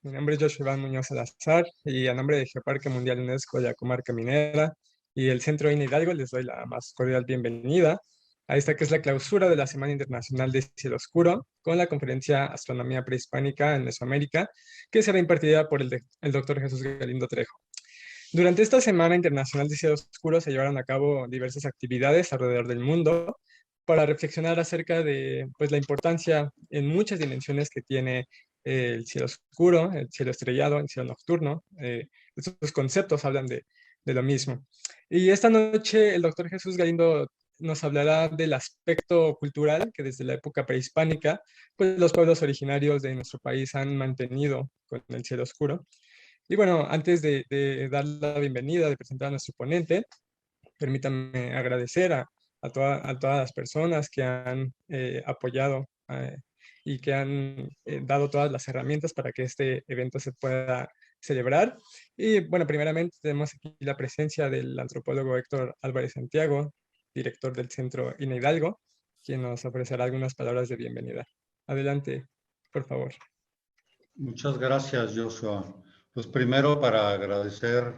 Mi nombre es Joshua Iván Muñoz Salazar y a nombre de Geoparque Mundial UNESCO de la Comarca Minera y el Centro INE Hidalgo les doy la más cordial bienvenida a esta que es la clausura de la Semana Internacional de Cielo Oscuro con la conferencia Astronomía Prehispánica en Mesoamérica que será impartida por el doctor Jesús Galindo Trejo. Durante esta Semana Internacional de Cielo Oscuro se llevaron a cabo diversas actividades alrededor del mundo para reflexionar acerca de pues, la importancia en muchas dimensiones que tiene el cielo oscuro, el cielo estrellado, el cielo nocturno. Estos conceptos hablan de lo mismo. Y esta noche el doctor Jesús Galindo nos hablará del aspecto cultural que desde la época prehispánica, pues los pueblos originarios de nuestro país han mantenido con el cielo oscuro. Y bueno, antes de dar la bienvenida, de presentar a nuestro ponente, permítanme agradecer a todas las personas que han apoyado y que han dado todas las herramientas para que este evento se pueda celebrar. Y bueno, primeramente tenemos aquí la presencia del antropólogo Héctor Álvarez Santiago, director del Centro INE Hidalgo, quien nos ofrecerá algunas palabras de bienvenida. Adelante, por favor. Muchas gracias, Joshua. Pues primero para agradecer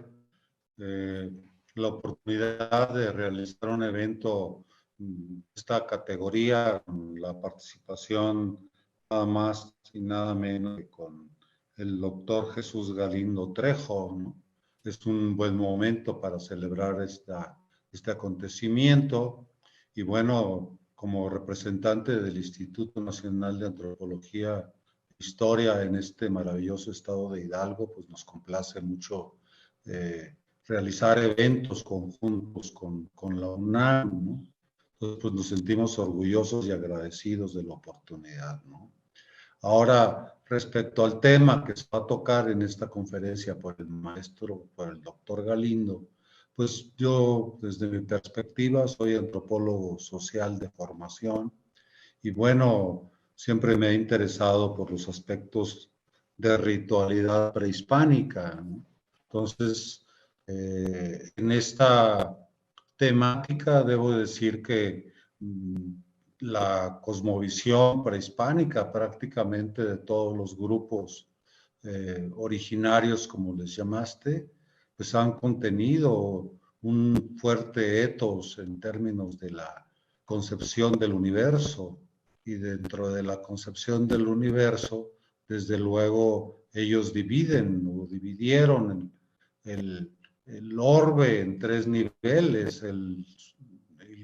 eh, la oportunidad de realizar un evento de esta categoría, con la participación nada más y nada menos que con el doctor Jesús Galindo Trejo, ¿no? Es un buen momento para celebrar este acontecimiento y bueno, como representante del Instituto Nacional de Antropología Historia en este maravilloso estado de Hidalgo, pues nos complace mucho realizar eventos conjuntos con la UNAM, ¿no? Entonces, pues nos sentimos orgullosos y agradecidos de la oportunidad, ¿no? Ahora, respecto al tema que se va a tocar en esta conferencia por el maestro, por el doctor Galindo, pues yo, desde mi perspectiva, soy antropólogo social de formación y bueno, siempre me he interesado por los aspectos de ritualidad prehispánica, ¿no? Entonces, en esta temática debo decir que la cosmovisión prehispánica prácticamente de todos los grupos originarios, como les llamaste, pues han contenido un fuerte ethos en términos de la concepción del universo, y dentro de la concepción del universo, desde luego, ellos dividen o dividieron el orbe en tres niveles, el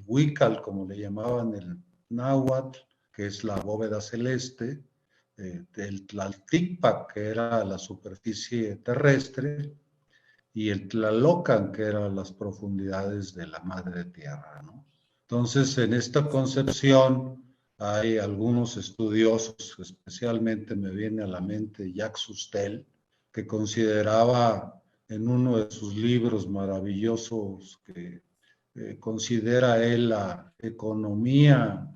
Huical, como le llamaban el náhuatl, que es la bóveda celeste, el Tlalticpac, que era la superficie terrestre, y el Tlalocan, que eran las profundidades de la madre tierra, ¿no? Entonces, en esta concepción hay algunos estudiosos, especialmente me viene a la mente Jacques Sustel, que consideraba en uno de sus libros maravillosos que considera él la economía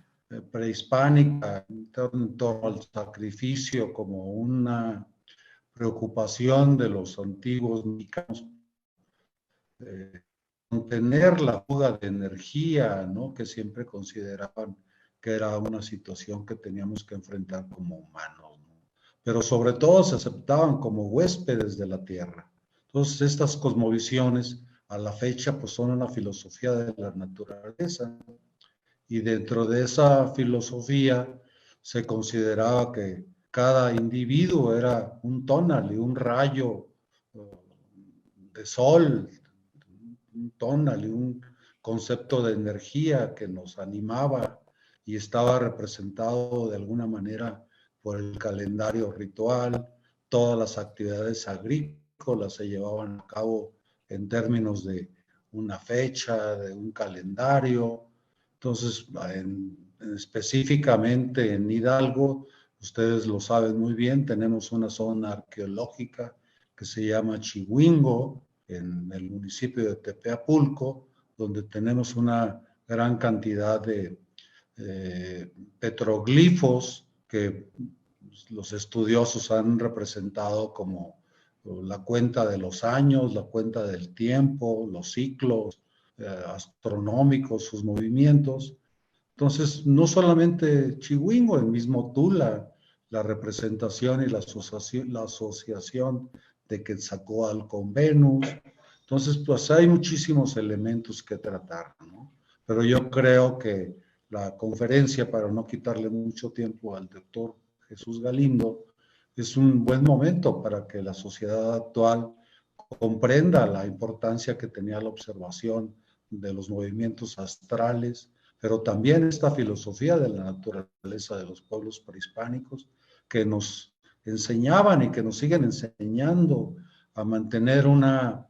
prehispánica en torno al sacrificio como una preocupación de los antiguos mexicanos, contener la fuga de energía, ¿no? Que siempre consideraban que era una situación que teníamos que enfrentar como humanos, ¿no? Pero sobre todo se aceptaban como huéspedes de la tierra. Entonces estas cosmovisiones a la fecha pues son una filosofía de la naturaleza y dentro de esa filosofía se consideraba que cada individuo era un tónal y un rayo de sol, un tónal y un concepto de energía que nos animaba y estaba representado de alguna manera por el calendario ritual. Todas las actividades agrícolas se llevaban a cabo en términos de una fecha, de un calendario. Entonces, específicamente en Hidalgo, ustedes lo saben muy bien, tenemos una zona arqueológica que se llama Chihuingo, en el municipio de Tepeapulco, donde tenemos una gran cantidad de petroglifos que los estudiosos han representado como la cuenta de los años, la cuenta del tiempo, los ciclos astronómicos, sus movimientos. Entonces, no solamente Chihuingo, el mismo Tula, la representación y la asociación de Quetzalcóatl con Venus. Entonces, pues hay muchísimos elementos que tratar, ¿no? Pero yo creo que la conferencia, para no quitarle mucho tiempo al doctor Jesús Galindo, es un buen momento para que la sociedad actual comprenda la importancia que tenía la observación de los movimientos astrales, pero también esta filosofía de la naturaleza de los pueblos prehispánicos que nos enseñaban y que nos siguen enseñando a mantener una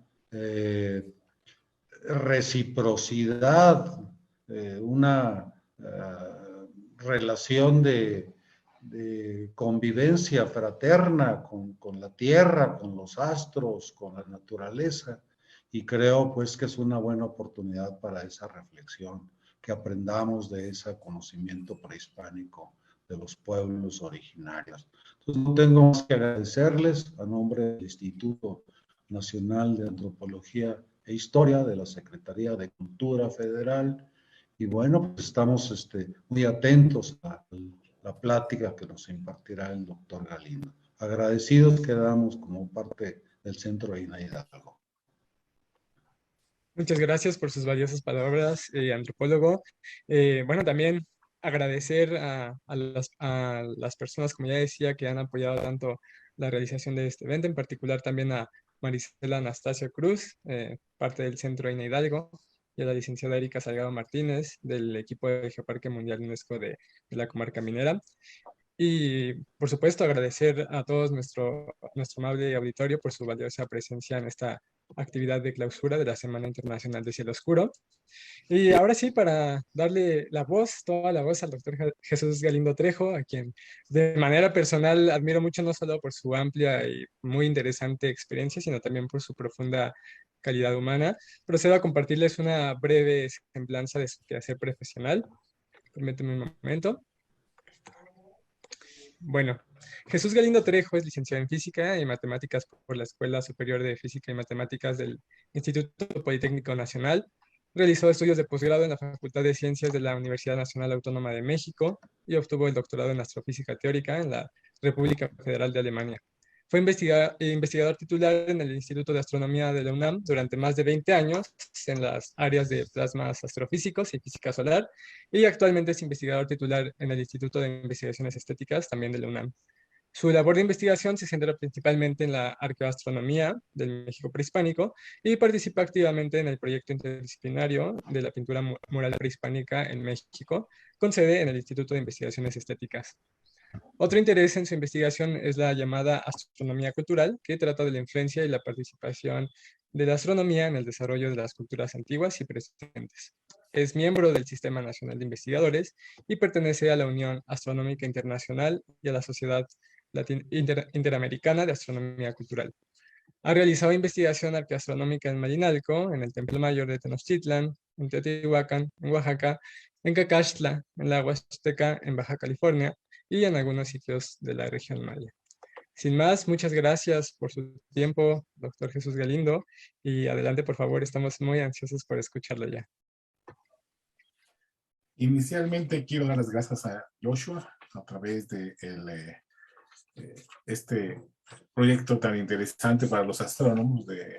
reciprocidad, una relación de convivencia fraterna con la tierra, con los astros, con la naturaleza, y creo pues que es una buena oportunidad para esa reflexión, que aprendamos de ese conocimiento prehispánico de los pueblos originarios. Entonces no tengo más que agradecerles a nombre del Instituto Nacional de Antropología e Historia de la Secretaría de Cultura Federal, y bueno, pues estamos muy atentos a la plática que nos impartirá el doctor Galindo. Agradecidos quedamos como parte del Centro de Hidalgo. Muchas gracias por sus valiosas palabras, antropólogo. Bueno, también agradecer a las personas, como ya decía, que han apoyado tanto la realización de este evento, en particular también a Marisela Anastasia Cruz, parte del Centro INA Hidalgo, y a la licenciada Erika Salgado Martínez, del equipo de Geoparque Mundial UNESCO de la Comarca Minera. Y por supuesto agradecer a todos nuestro amable auditorio por su valiosa presencia en esta actividad de clausura de la Semana Internacional de Cielo Oscuro. Y ahora sí, para darle la voz, toda la voz al doctor Jesús Galindo Trejo, a quien de manera personal admiro mucho, no solo por su amplia y muy interesante experiencia, sino también por su profunda calidad humana, procedo a compartirles una breve semblanza de su quehacer profesional. Permíteme un momento. Bueno, Jesús Galindo Trejo es licenciado en Física y Matemáticas por la Escuela Superior de Física y Matemáticas del Instituto Politécnico Nacional. Realizó estudios de posgrado en la Facultad de Ciencias de la Universidad Nacional Autónoma de México y obtuvo el doctorado en Astrofísica Teórica en la República Federal de Alemania. Fue investigador titular en el Instituto de Astronomía de la UNAM durante más de 20 años en las áreas de plasmas astrofísicos y física solar, y actualmente es investigador titular en el Instituto de Investigaciones Estéticas, también de la UNAM. Su labor de investigación se centra principalmente en la arqueoastronomía del México prehispánico y participa activamente en el proyecto interdisciplinario de la pintura mural prehispánica en México, con sede en el Instituto de Investigaciones Estéticas. Otro interés en su investigación es la llamada astronomía cultural, que trata de la influencia y la participación de la astronomía en el desarrollo de las culturas antiguas y presentes. Es miembro del Sistema Nacional de Investigadores y pertenece a la Unión Astronómica Internacional y a la Sociedad Interamericana de Astronomía Cultural. Ha realizado investigación arqueoastronómica en Malinalco, en el Templo Mayor de Tenochtitlan, en Teotihuacán, en Oaxaca, en Cacaxtla, en la Huasteca, en Baja California, y en algunos sitios de la región maya. Sin más, muchas gracias por su tiempo, doctor Jesús Galindo, y adelante, por favor, estamos muy ansiosos por escucharlo ya. Inicialmente quiero dar las gracias a Joshua a través de este proyecto tan interesante para los astrónomos de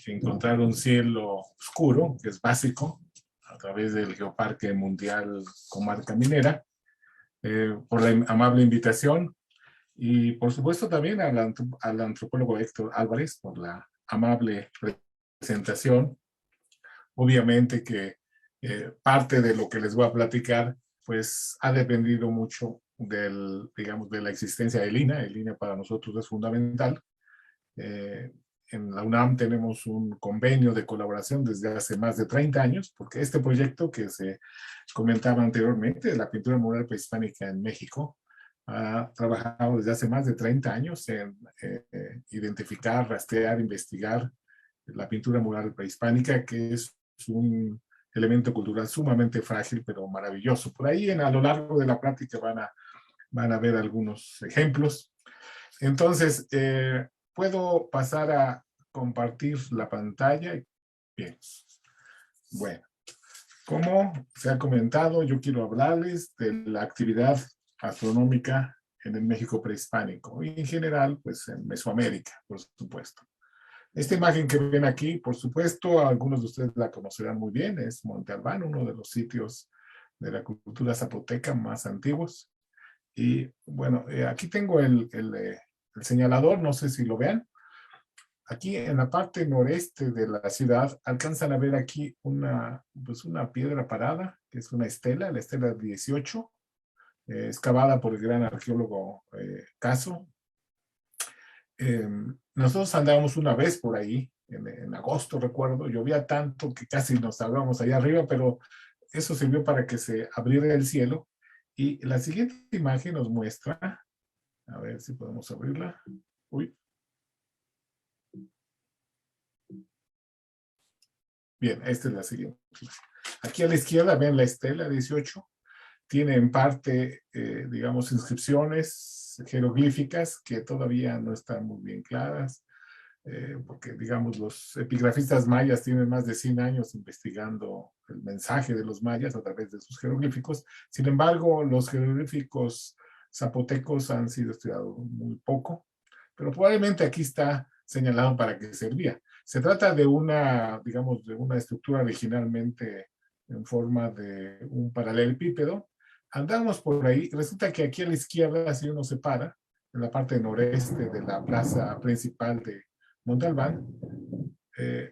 encontrar un cielo oscuro, que es básico, a través del Geoparque Mundial Comarca Minera, por la amable invitación, y por supuesto también al antropólogo Héctor Álvarez por la amable presentación. Obviamente que parte de lo que les voy a platicar pues ha dependido mucho digamos, de la existencia de INA. El INA para nosotros es fundamental. En la UNAM tenemos un convenio de colaboración desde hace más de 30 años, porque este proyecto que se comentaba anteriormente, de la pintura mural prehispánica en México, ha trabajado desde hace más de 30 años en identificar, rastrear, investigar la pintura mural prehispánica, que es un elemento cultural sumamente frágil, pero maravilloso. Por ahí a lo largo de la práctica van a ver algunos ejemplos. Entonces, ¿puedo pasar a compartir la pantalla? Bien. Bueno, como se ha comentado, yo quiero hablarles de la actividad astronómica en el México prehispánico y en general, pues en Mesoamérica, por supuesto. Esta imagen que ven aquí, por supuesto, algunos de ustedes la conocerán muy bien, es Monte Albán, uno de los sitios de la cultura zapoteca más antiguos. Y bueno, aquí tengo el señalador, no sé si lo vean. Aquí en la parte noreste de la ciudad alcanzan a ver aquí pues una piedra parada, que es una estela, la estela 18, excavada por el gran arqueólogo Caso. Nosotros andábamos una vez por ahí, en agosto recuerdo, llovía tanto que casi nos ahogamos allá arriba, pero eso sirvió para que se abriera el cielo. Y la siguiente imagen nos muestra, a ver si podemos abrirla. Uy. Bien, esta es la siguiente. Aquí a la izquierda ven la estela 18. Tiene en parte, digamos, inscripciones jeroglíficas que todavía no están muy bien claras, porque, digamos, los epigrafistas mayas tienen más de 100 años investigando el mensaje de los mayas a través de sus jeroglíficos. Sin embargo, los jeroglíficos zapotecos han sido estudiados muy poco, pero probablemente aquí está señalado para qué servía. Se trata de una, digamos, de una estructura originalmente en forma de un paralelepípedo. Andamos por ahí, resulta que aquí a la izquierda, si uno se para, en la parte noreste de la plaza principal de Monte Albán,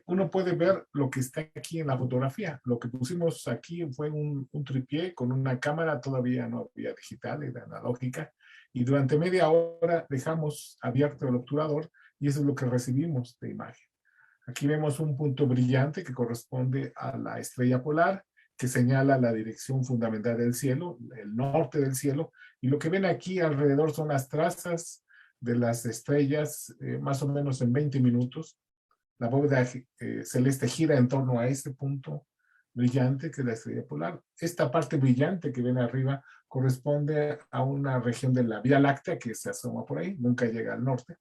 uno puede ver lo que está aquí en la fotografía. Lo que pusimos aquí fue un tripié con una cámara, todavía no había digital, era analógica, y durante media hora dejamos abierto el obturador y eso es lo que recibimos de imagen. Aquí vemos un punto brillante que corresponde a la estrella polar, que señala la dirección fundamental del cielo, el norte del cielo, y lo que ven aquí alrededor son las trazas de las estrellas, más o menos en 20 minutos. La bóveda celeste gira en torno a este punto brillante que es la estrella polar. Esta parte brillante que ven arriba corresponde a una región de la Vía Láctea que se asoma por ahí, nunca llega al norte.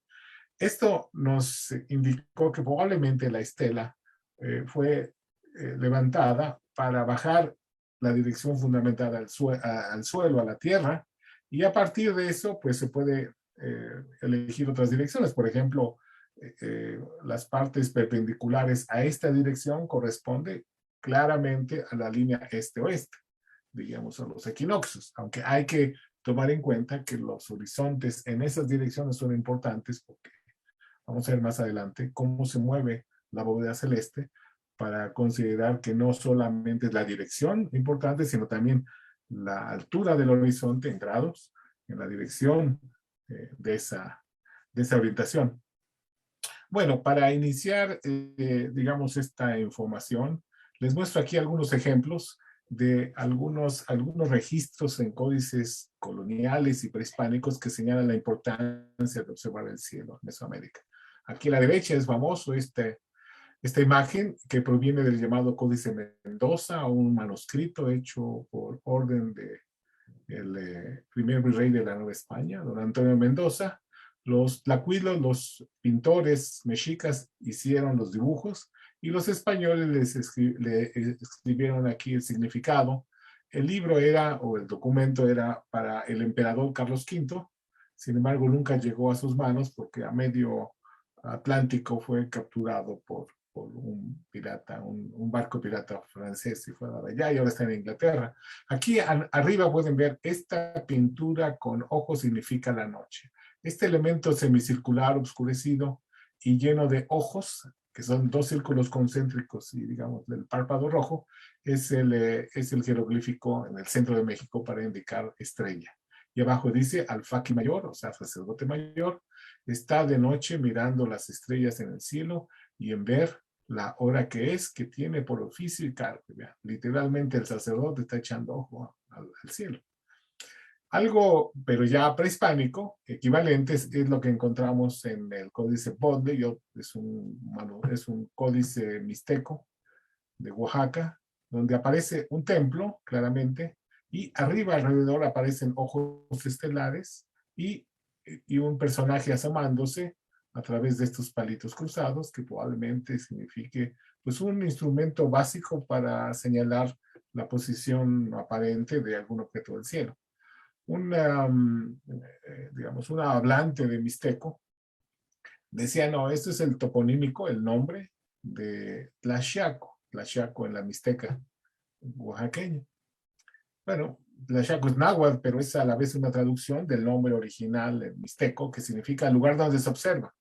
Esto nos indicó que probablemente la estela fue levantada para bajar la dirección fundamental al suelo, a la tierra, y a partir de eso, pues se puede elegir otras direcciones. Por ejemplo, las partes perpendiculares a esta dirección corresponde claramente a la línea este-oeste, digamos, a los equinoccios, aunque hay que tomar en cuenta que los horizontes en esas direcciones son importantes porque vamos a ver más adelante cómo se mueve la bóveda celeste para considerar que no solamente es la dirección importante, sino también la altura del horizonte en grados, en la dirección de esa orientación. Bueno, para iniciar, digamos, esta información, les muestro aquí algunos ejemplos de algunos registros en códices coloniales y prehispánicos que señalan la importancia de observar el cielo en Mesoamérica. Aquí a la derecha es famoso esta imagen que proviene del llamado Códice Mendoza, un manuscrito hecho por orden del primer virrey de la Nueva España, don Antonio Mendoza. Los tlacuilos, los pintores mexicas hicieron los dibujos y los españoles le escribieron aquí el significado. El libro era, o el documento era para el emperador Carlos V, sin embargo nunca llegó a sus manos porque a medio Atlántico fue capturado por un pirata, un barco pirata francés y fue de allá y ahora está en Inglaterra. Aquí arriba pueden ver esta pintura con ojo significa la noche. Este elemento semicircular, oscurecido y lleno de ojos, que son dos círculos concéntricos y digamos del párpado rojo, es el jeroglífico en el centro de México para indicar estrella. Y abajo dice alfaqui mayor, o sea, sacerdote mayor, está de noche mirando las estrellas en el cielo y en ver la hora que tiene por oficio y cargo. Literalmente el sacerdote está echando ojo al cielo. Algo, pero ya prehispánico, equivalente, es lo que encontramos en el Códice Bodley, es un códice mixteco de Oaxaca, donde aparece un templo, claramente, y arriba alrededor aparecen ojos estelares y un personaje asomándose a través de estos palitos cruzados, que probablemente signifique pues, un instrumento básico para señalar la posición aparente de algún objeto del cielo. digamos, un hablante de mixteco decía, no, esto es el toponímico, el nombre de Tlaxiaco, Tlaxiaco en la mixteca oaxaqueña. Bueno, Tlaxiaco es náhuatl, pero es a la vez una traducción del nombre original en mixteco, que significa lugar donde se observa.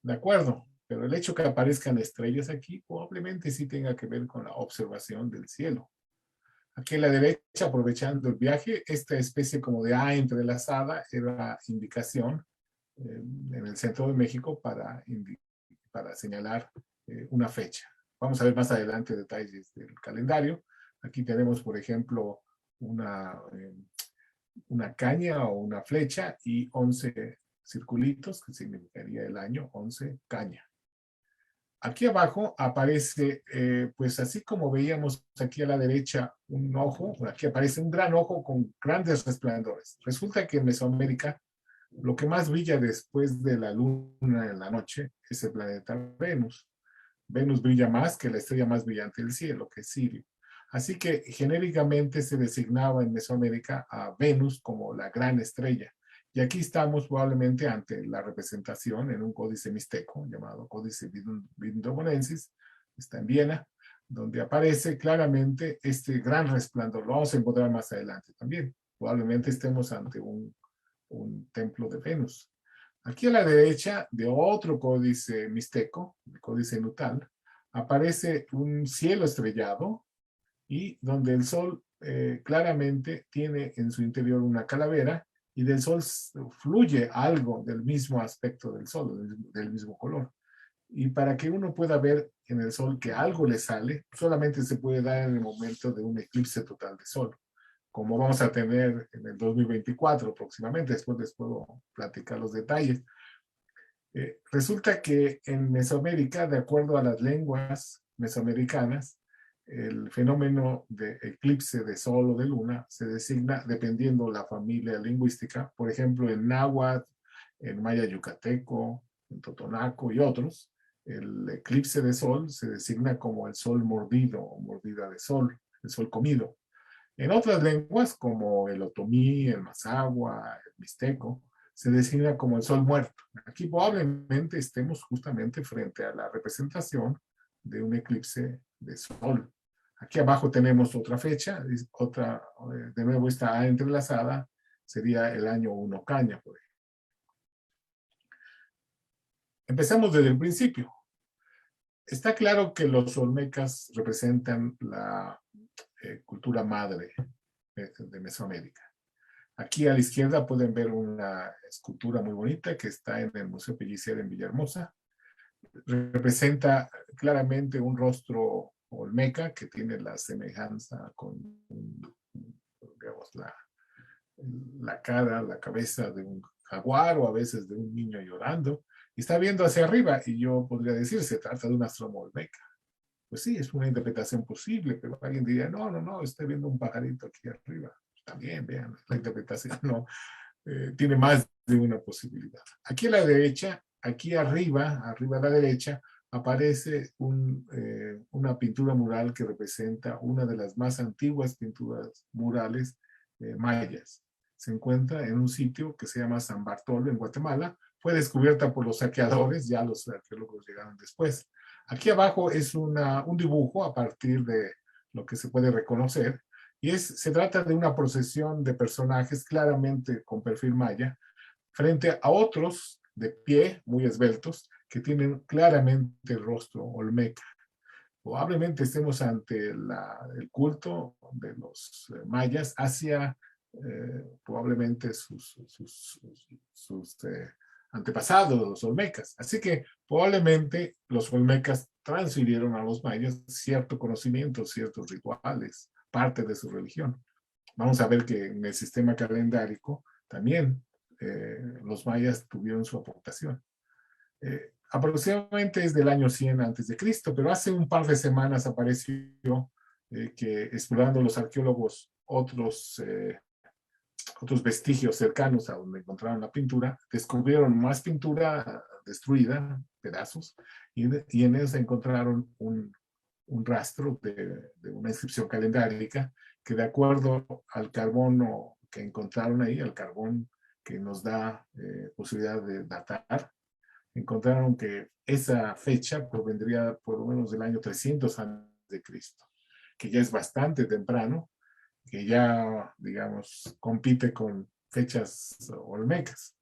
De acuerdo, pero el hecho que aparezcan estrellas aquí probablemente sí tenga que ver con la observación del cielo. Aquí a la derecha, aprovechando el viaje, esta especie como de A entrelazada era indicación en el centro de México para señalar una fecha. Vamos a ver más adelante detalles del calendario. Aquí tenemos, por ejemplo, una caña o una flecha y 11 circulitos, que significaría el año 11 caña. Aquí abajo aparece, pues así como veíamos aquí a la derecha un ojo, aquí aparece un gran ojo con grandes resplandores. Resulta que en Mesoamérica lo que más brilla después de la luna en la noche es el planeta Venus. Venus brilla más que la estrella más brillante del cielo, que es Sirio. Así que genéricamente se designaba en Mesoamérica a Venus como la gran estrella. Y aquí estamos probablemente ante la representación en un códice mixteco llamado Códice Vindobonensis, está en Viena, donde aparece claramente este gran resplandor. Lo vamos a encontrar más adelante también. Probablemente estemos ante un templo de Venus. Aquí a la derecha de otro códice mixteco, el códice Nutal, aparece un cielo estrellado y donde el sol claramente tiene en su interior una calavera y del sol fluye algo del mismo aspecto del sol, del mismo color. Y para que uno pueda ver en el sol que algo le sale, solamente se puede dar en el momento de un eclipse total de sol, como vamos a tener en el 2024 próximamente. Después les puedo platicar los detalles. Resulta que en Mesoamérica, de acuerdo a las lenguas mesoamericanas, el fenómeno de eclipse de sol o de luna se designa dependiendo la familia lingüística. Por ejemplo, en náhuatl, en maya yucateco, en totonaco y otros, el eclipse de sol se designa como el sol mordido o mordida de sol, el sol comido. En otras lenguas, como el otomí, el mazahua, el mixteco, se designa como el sol muerto. Aquí probablemente estemos justamente frente a la representación de un eclipse de sol. Aquí abajo tenemos otra fecha, de nuevo está entrelazada, sería el año 1 caña, por ejemplo. Empezamos desde el principio. Está claro que los olmecas representan la cultura madre de Mesoamérica. Aquí a la izquierda pueden ver una escultura muy bonita que está en el Museo Pellicer en Villahermosa. Representa claramente un rostro olmeca que tiene la semejanza con, digamos, la cara, la cabeza de un jaguar o a veces de un niño llorando. Y está viendo hacia arriba y yo podría decir, se trata de un astromo olmeca. Pues sí, es una interpretación posible, pero alguien diría, no, estoy viendo un pajarito aquí arriba. También, vean, la interpretación no tiene más de una posibilidad. Aquí a la derecha, aquí arriba a la derecha, aparece una pintura mural que representa una de las más antiguas pinturas murales mayas. Se encuentra en un sitio que se llama San Bartolo, en Guatemala. Fue descubierta por los saqueadores, ya los arqueólogos llegaron después. Aquí abajo es un dibujo a partir de lo que se puede reconocer, y se trata de una procesión de personajes claramente con perfil maya, frente a otros de pie, muy esbeltos, que tienen claramente el rostro olmeca. Probablemente estemos ante el culto de los mayas hacia probablemente sus antepasados, los olmecas. Así que probablemente los olmecas transfirieron a los mayas cierto conocimiento, ciertos rituales, parte de su religión. Vamos a ver que en el sistema calendárico también los mayas tuvieron su aportación. Aproximadamente es del año 100 antes de Cristo, pero hace un par de semanas apareció que explorando los arqueólogos otros vestigios cercanos a donde encontraron la pintura, descubrieron más pintura destruida, pedazos, y en ellos encontraron un rastro de una inscripción calendárica que, de acuerdo al carbono que encontraron ahí, el carbón que nos da posibilidad de datar, encontraron que esa fecha provendría por lo menos del año 300 a.C., que ya es bastante temprano, que ya, digamos, compite con fechas olmecas.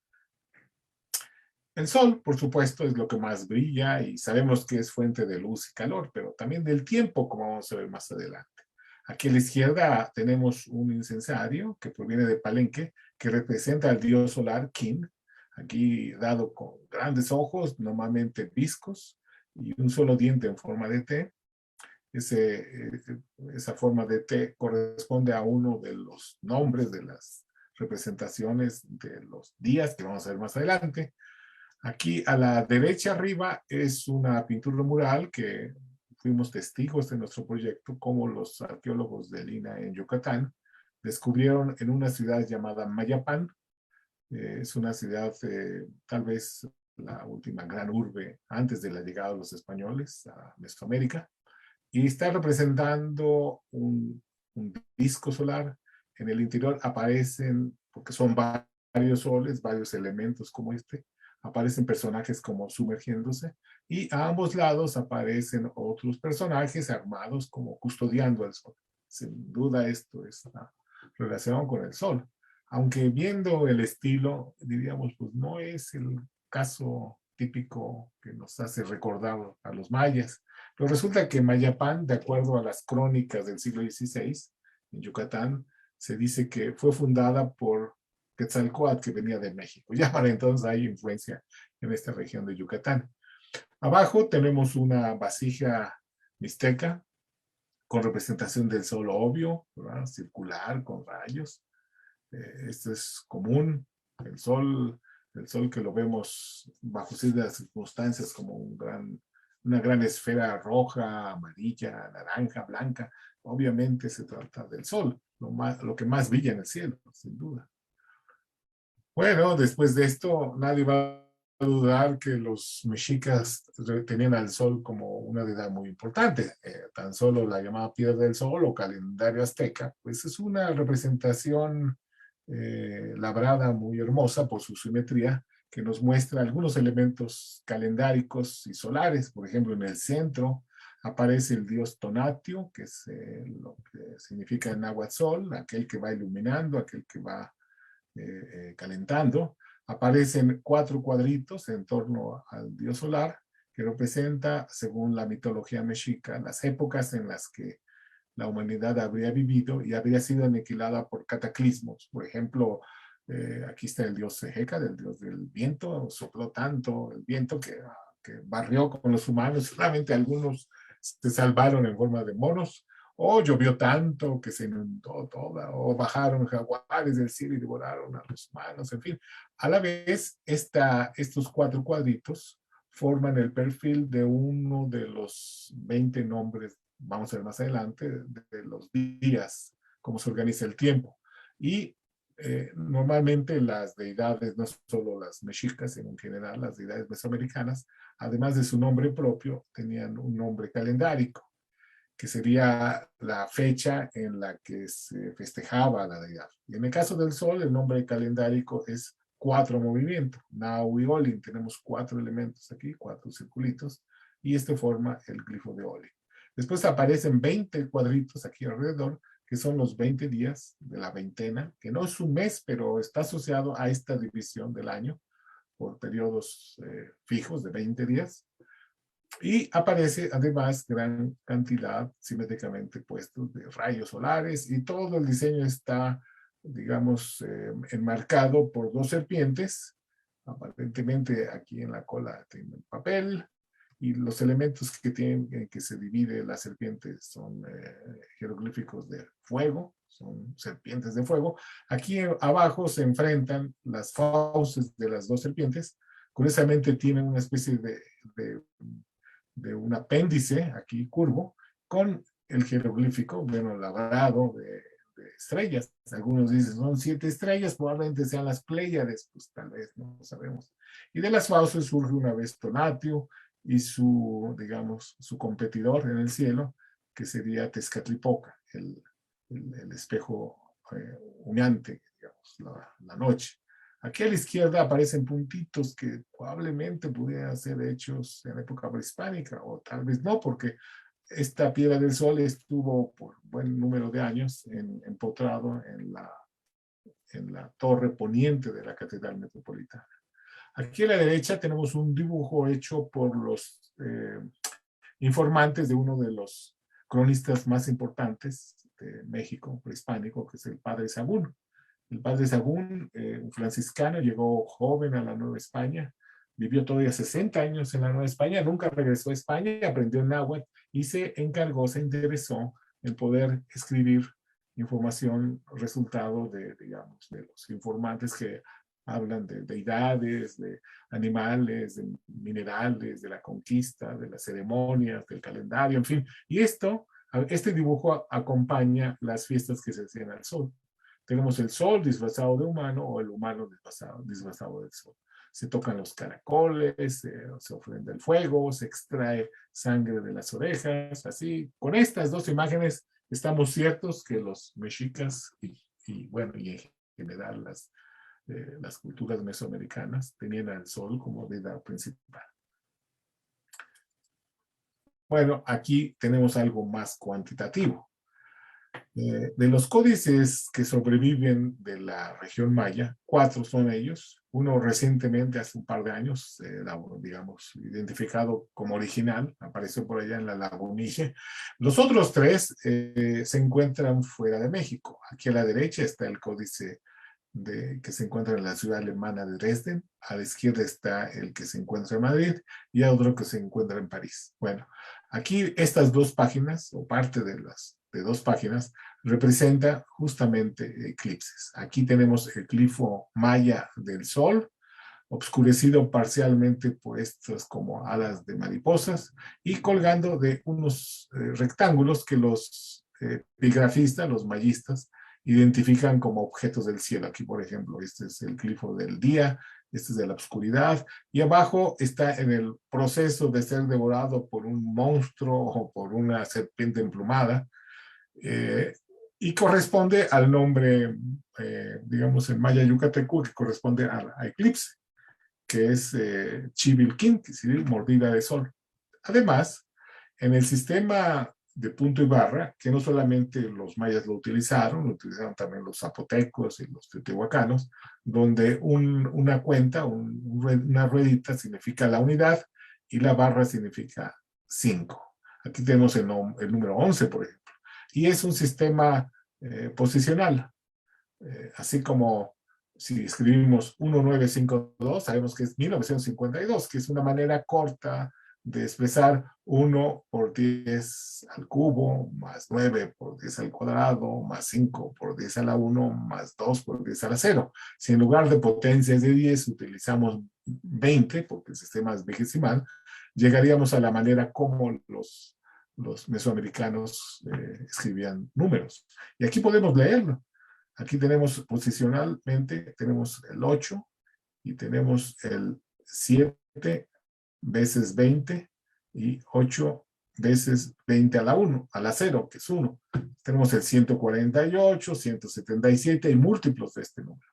El sol, por supuesto, es lo que más brilla y sabemos que es fuente de luz y calor, pero también del tiempo, como vamos a ver más adelante. Aquí a la izquierda tenemos un incensario que proviene de Palenque, que representa al dios solar Kin, aquí dado con grandes ojos, normalmente viscos, y un solo diente en forma de T. Esa forma de T corresponde a uno de los nombres de las representaciones de los días que vamos a ver más adelante. Aquí a la derecha arriba es una pintura mural que fuimos testigos de nuestro proyecto, como los arqueólogos de Lina en Yucatán descubrieron en una ciudad llamada Mayapán. Es una ciudad tal vez la última gran urbe antes de la llegada de los españoles a Mesoamérica, y está representando un disco solar. En el interior aparecen, porque son varios soles, varios elementos como este, aparecen personajes como sumergiéndose, y a ambos lados aparecen otros personajes armados como custodiando al sol. Sin duda esto está relacionado con el sol, aunque viendo el estilo, diríamos, pues no es el caso típico que nos hace recordar a los mayas. Pero resulta que Mayapán, de acuerdo a las crónicas del siglo XVI, en Yucatán, se dice que fue fundada por Quetzalcóatl, que venía de México. Ya para entonces hay influencia en esta región de Yucatán. Abajo tenemos una vasija mixteca con representación del sol obvio, ¿verdad? Circular, con rayos. Esto es común. El sol que lo vemos bajo ciertas circunstancias como una gran esfera roja, amarilla, naranja, blanca. Obviamente se trata del sol, lo que más brilla en el cielo, sin duda. Bueno, después de esto, nadie va a dudar que los mexicas tenían al sol como una deidad muy importante. Tan solo la llamada piedra del sol o calendario azteca, pues es una representación labrada muy hermosa por su simetría, que nos muestra algunos elementos calendáricos y solares. Por ejemplo, en el centro aparece el dios Tonatio, que es lo que significa en náhuatl sol, aquel que va iluminando, aquel que va calentando. Aparecen 4 cuadritos en torno al dios solar, que representa, según la mitología mexica, las épocas en las que la humanidad habría vivido y habría sido aniquilada por cataclismos. Por ejemplo, aquí está el dios Heca, el dios del viento. Sopló tanto el viento que barrió con los humanos, solamente algunos se salvaron en forma de monos, o llovió tanto que se inundó toda, o bajaron jaguares del cielo y devoraron a los humanos, en fin. A la vez, estos 4 cuadritos forman el perfil de uno de los 20 nombres, vamos a ver más adelante, de los días, cómo se organiza el tiempo. Y normalmente las deidades, no solo las mexicas, sino en general las deidades mesoamericanas, además de su nombre propio, tenían un nombre calendárico, que sería la fecha en la que se festejaba la deidad. Y en el caso del sol, el nombre calendárico es 4 movimientos. Nau y Olin, tenemos 4 elementos aquí, 4 circulitos, y este forma el glifo de Olin. Después aparecen 20 cuadritos aquí alrededor, que son los 20 días de la veintena, que no es un mes, pero está asociado a esta división del año por periodos fijos de 20 días. Y aparece además gran cantidad simétricamente puestos de rayos solares, y todo el diseño está, digamos, enmarcado por 2 serpientes. Aparentemente aquí en la cola tienen papel, y los elementos que tienen, en que se divide la serpiente, son jeroglíficos de fuego, son serpientes de fuego. Aquí abajo se enfrentan las fauces de las 2 serpientes. Curiosamente tienen una especie de un apéndice aquí curvo con el jeroglífico, bueno, labrado de estrellas. Algunos dicen son 7 estrellas, probablemente sean las Pléyades, pues tal vez, no sabemos. Y de las fauces surge una vez Tonatio y su, digamos, su competidor en el cielo, que sería Tezcatlipoca, el espejo humeante, digamos, la noche. Aquí a la izquierda aparecen puntitos que probablemente pudieran ser hechos en la época prehispánica, o tal vez no, porque esta piedra del sol estuvo por buen número de años empotrado en la torre poniente de la Catedral Metropolitana. Aquí a la derecha tenemos un dibujo hecho por los informantes de uno de los cronistas más importantes de México prehispánico, que es el padre Sagún. El padre Sagún, un franciscano, llegó joven a la Nueva España, vivió todavía 60 años en la Nueva España, nunca regresó a España, aprendió náhuatl y se encargó, se interesó en poder escribir información resultado de, digamos, de los informantes que hablan de deidades, de animales, de minerales, de la conquista, de las ceremonias, del calendario, en fin. Y este dibujo acompaña las fiestas que se hacían al sol. Tenemos el sol disfrazado de humano o el humano disfrazado del sol. Se tocan los caracoles, se ofrenda el fuego, se extrae sangre de las orejas, así. Con estas dos imágenes estamos ciertos que los mexicas y en general las culturas mesoamericanas tenían al sol como deidad principal. Bueno, aquí tenemos algo más cuantitativo. De los códices que sobreviven de la región maya, 4 son ellos. Uno recientemente, hace un par de años, digamos, identificado como original, apareció por allá en la Lagunille. Los otros 3 se encuentran fuera de México. Aquí a la derecha está el códice que se encuentra en la ciudad alemana de Dresden. A la izquierda está el que se encuentra en Madrid y otro que se encuentra en París. Bueno, aquí estas 2 páginas, o parte de 2 páginas, representa justamente eclipses. Aquí tenemos el glifo maya del sol, obscurecido parcialmente por estas como alas de mariposas y colgando de unos rectángulos que los epigrafistas, los mayistas, identifican como objetos del cielo. Aquí, por ejemplo, este es el glifo del día, este es de la oscuridad, y abajo está en el proceso de ser devorado por un monstruo o por una serpiente emplumada, y corresponde al nombre, digamos, en maya yucateco, que corresponde a eclipse, que es Chivilquín, que significa mordida de sol. Además, en el sistema de punto y barra, que no solamente los mayas lo utilizaron también los zapotecos y los teotihuacanos, donde una cuenta, una ruedita significa la unidad y la barra significa 5. Aquí tenemos el número 11, por ejemplo. Y es un sistema posicional. Así como si escribimos 1952, sabemos que es 1952, que es una manera corta de expresar 1 por 10 al cubo, más 9 por 10 al cuadrado, más 5 por 10 a la 1, más 2 por 10 a la 0. Si en lugar de potencias de 10 utilizamos 20, porque el sistema es vigesimal, llegaríamos a la manera como los mesoamericanos escribían números. Y aquí podemos leerlo. Aquí tenemos posicionalmente, tenemos el 8 y tenemos el 7 veces 20 y 8 veces 20 a la 1, a la 0, que es 1. Tenemos el 148, 177 y múltiplos de este número.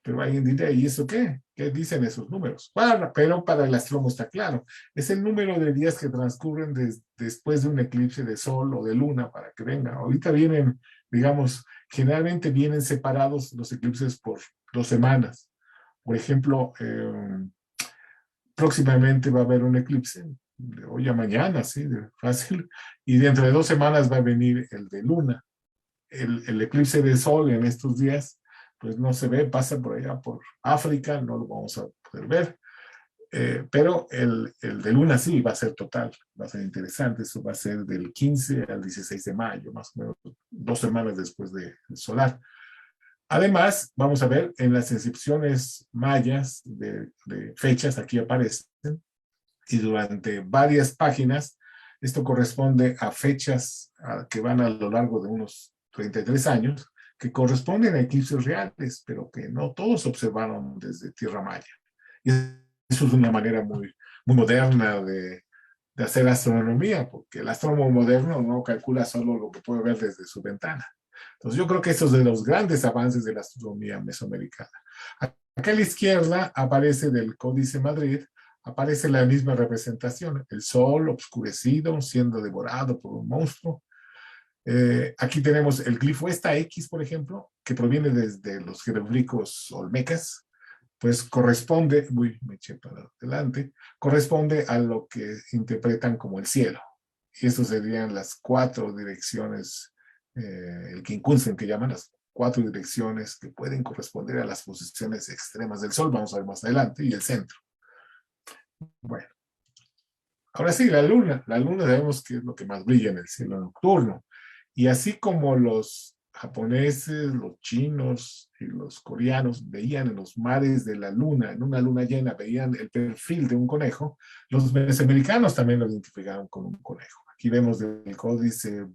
Pero alguien dirá, ¿y eso qué? ¿Qué dicen esos números? Bueno, pero para el astrónomo está claro. Es el número de días que transcurren después de un eclipse de sol o de luna para que venga. Ahorita vienen, digamos, generalmente vienen separados los eclipses por 2 semanas. Por ejemplo, próximamente va a haber un eclipse, de hoy a mañana, sí, fácil, y dentro de 2 semanas va a venir el de luna. El eclipse de sol en estos días pues no se ve, pasa por allá por África, no lo vamos a poder ver, pero el de luna sí va a ser total, va a ser interesante. Eso va a ser del 15 al 16 de mayo, más o menos 2 semanas después del solar. Además, vamos a ver en las inscripciones mayas de fechas, aquí aparecen, y durante varias páginas, esto corresponde a fechas que van a lo largo de unos 33 años, que corresponden a eclipses reales, pero que no todos observaron desde Tierra Maya. Y eso es una manera muy moderna de hacer astronomía, porque el astrónomo moderno no calcula solo lo que puede ver desde su ventana. Entonces yo creo que esto es de los grandes avances de la astronomía mesoamericana. Acá a la izquierda aparece del Códice Madrid, aparece la misma representación, el sol obscurecido siendo devorado por un monstruo. Aquí tenemos el glifo esta X, por ejemplo, que proviene desde los jeroglíficos olmecas, pues corresponde, uy, me eché para adelante, corresponde a lo que interpretan como el cielo. Y estos serían las 4 direcciones, el quincunxen que llaman las 4 direcciones que pueden corresponder a las posiciones extremas del Sol, vamos a ver más adelante, y el centro. Bueno, ahora sí, la luna sabemos que es lo que más brilla en el cielo nocturno. Y así como los japoneses, los chinos y los coreanos veían en los mares de la luna, en una luna llena, veían el perfil de un conejo, los mesoamericanos también lo identificaron con un conejo. Aquí vemos del códice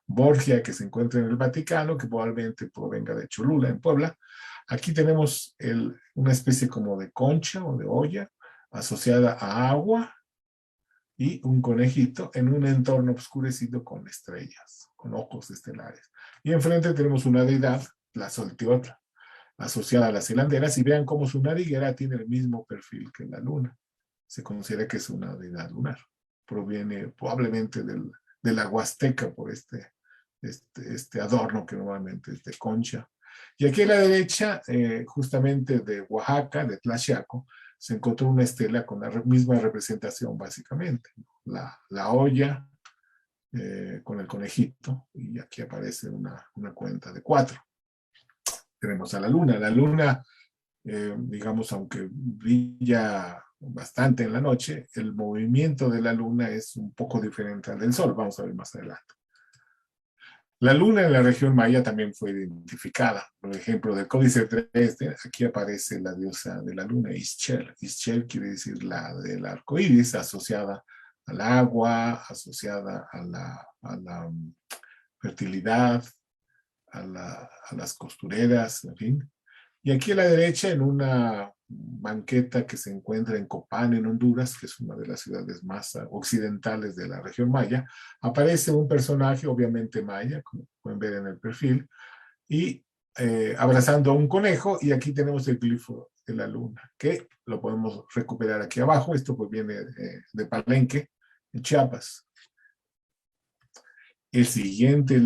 Borgia, que se encuentra en el Vaticano, que probablemente provenga de Cholula, en Puebla. Aquí tenemos una especie como de concha o de olla asociada a agua, y un conejito en un entorno oscurecido con estrellas, con ojos estelares. Y enfrente tenemos una deidad, la Tzolteotl, asociada a las hilanderas, y vean cómo su nariguera tiene el mismo perfil que la luna. Se considera que es una deidad lunar. Proviene probablemente de la Huasteca por este adorno que normalmente es de concha. Y aquí a la derecha, justamente de Oaxaca, de Tlaxiaco, se encontró una estela con la misma representación, básicamente. La olla con el conejito, y aquí aparece una cuenta de 4. Tenemos a la luna. La luna, digamos, aunque brilla bastante en la noche, el movimiento de la luna es un poco diferente al del sol. Vamos a ver más adelante. La luna en la región maya también fue identificada. Por ejemplo, del Códice 3, aquí aparece la diosa de la luna, Ixchel. Ixchel quiere decir la del arco iris, asociada al agua, asociada a la fertilidad, a las costureras, en fin. Y aquí a la derecha, en una banqueta que se encuentra en Copán, en Honduras, que es una de las ciudades más occidentales de la región maya, aparece un personaje, obviamente maya, como pueden ver en el perfil, y abrazando a un conejo, y aquí tenemos el glifo de la luna, que lo podemos recuperar aquí abajo. Esto pues viene de Palenque, en Chiapas. El siguiente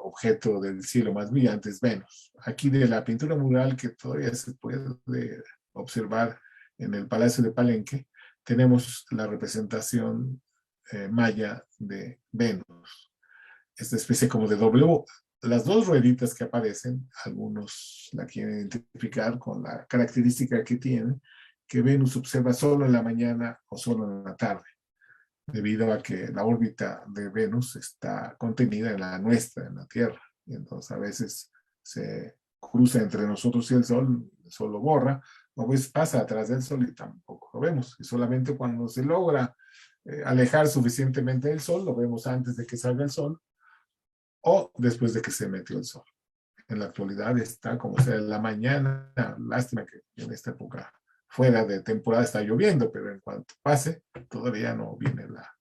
objeto del cielo más brillante es Venus. Aquí de la pintura mural que todavía se puede observar en el Palacio de Palenque, tenemos la representación maya de Venus. Esta especie como de W. Las 2 rueditas que aparecen, algunos la quieren identificar con la característica que tiene, que Venus observa solo en la mañana o solo en la tarde, debido a que la órbita de Venus está contenida en la nuestra, en la Tierra. Y entonces a veces se cruza entre nosotros y el Sol lo borra, o pues pasa atrás del Sol y tampoco lo vemos. Y solamente cuando se logra alejar suficientemente del Sol, lo vemos antes de que salga el Sol o después de que se metió el Sol. En la actualidad está como sea en la mañana, lástima que en esta época fuera de temporada está lloviendo, pero en cuanto pase, todavía no viene la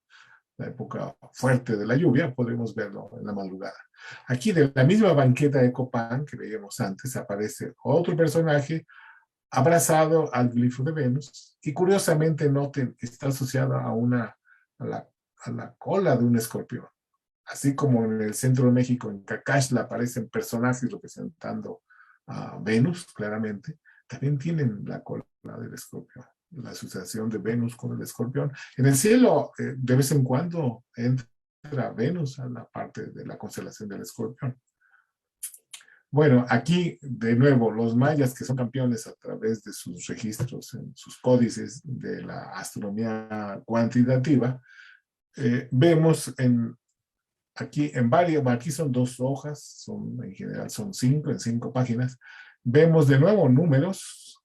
época fuerte de la lluvia, podremos verlo en la madrugada. Aquí de la misma banqueta de Copán que veíamos antes, aparece otro personaje abrazado al glifo de Venus, y curiosamente noten, está asociado a la cola de un escorpión. Así como en el centro de México, en Cacaxtla, aparecen personajes representando a Venus, claramente, también tienen la cola del escorpión, la asociación de Venus con el escorpión. En el cielo, de vez en cuando entra Venus a la parte de la constelación del escorpión. Bueno, aquí de nuevo, los mayas, que son campeones a través de sus registros, en sus códices de la astronomía cuantitativa, vemos aquí aquí son 2 hojas, en general son 5, en 5 páginas. Vemos de nuevo números.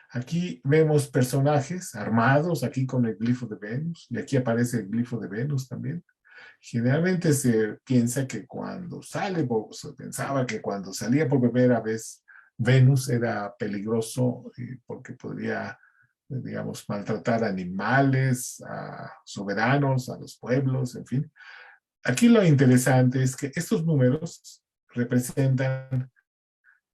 Aquí vemos personajes armados, aquí con el glifo de Venus, y aquí aparece el glifo de Venus también. Generalmente se piensa que se pensaba que cuando salía por primera vez Venus era peligroso porque podría, digamos, maltratar animales, a soberanos, a los pueblos, en fin. Aquí lo interesante es que estos números representan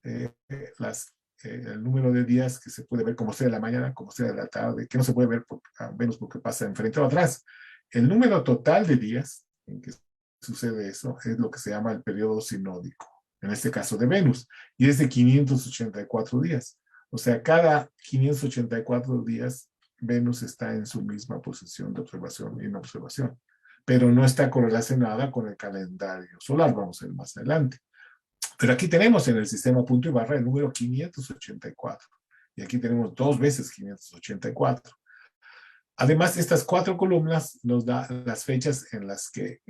el número de días que se puede ver como sea de la mañana, como sea de la tarde, que no se puede ver a Venus porque pasa enfrente o atrás. El número total de días en que sucede eso es lo que se llama el periodo sinódico, en este caso de Venus, y es de 584 días. O sea, cada 584 días Venus está en su misma posición de observación y en observación, pero no está correlacionada con el calendario solar, vamos a ver más adelante. Pero aquí tenemos en el sistema punto y barra el número 584. Y aquí tenemos 2 veces 584. Además, estas 4 columnas nos dan las fechas en las que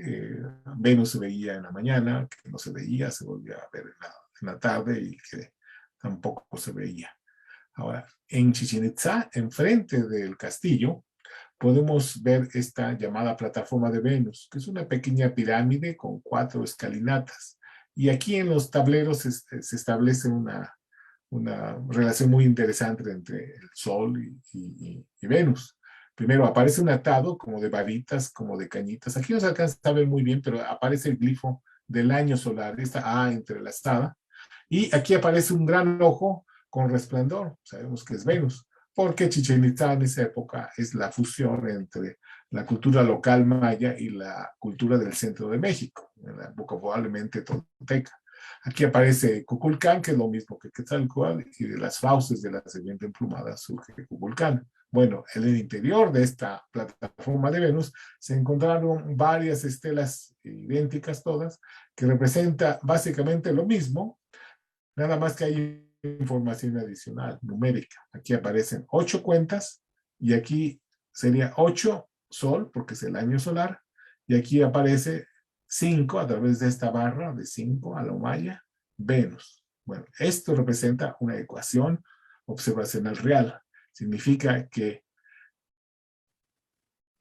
Venus se veía en la mañana, que no se veía, se volvía a ver en la tarde y que tampoco se veía. Ahora, en Chichén Itzá, enfrente del castillo, podemos ver esta llamada plataforma de Venus, que es una pequeña pirámide con 4 escalinatas. Y aquí en los tableros se establece una relación muy interesante entre el Sol y Venus. Primero aparece un atado como de varitas, como de cañitas. Aquí no se alcanza a ver muy bien, pero aparece el glifo del año solar, esta A entrelazada. Y aquí aparece un gran ojo con resplandor. Sabemos que es Venus, porque Chichén Itzá en esa época es la fusión entre la cultura local maya y la cultura del centro de México, en la época probablemente tolteca. Aquí aparece Kukulcán, que es lo mismo que Quetzalcóatl, y de las fauces de la serpiente emplumada surge Kukulcán. Bueno, en el interior de esta plataforma de Venus se encontraron varias estelas idénticas todas, que representa básicamente lo mismo, nada más que hay información adicional, numérica. Aquí aparecen 8 cuentas y aquí sería 8 Sol, porque es el año solar, y aquí aparece 5 a través de esta barra de 5 a lo maya, Venus. Bueno, esto representa una ecuación observacional real. Significa que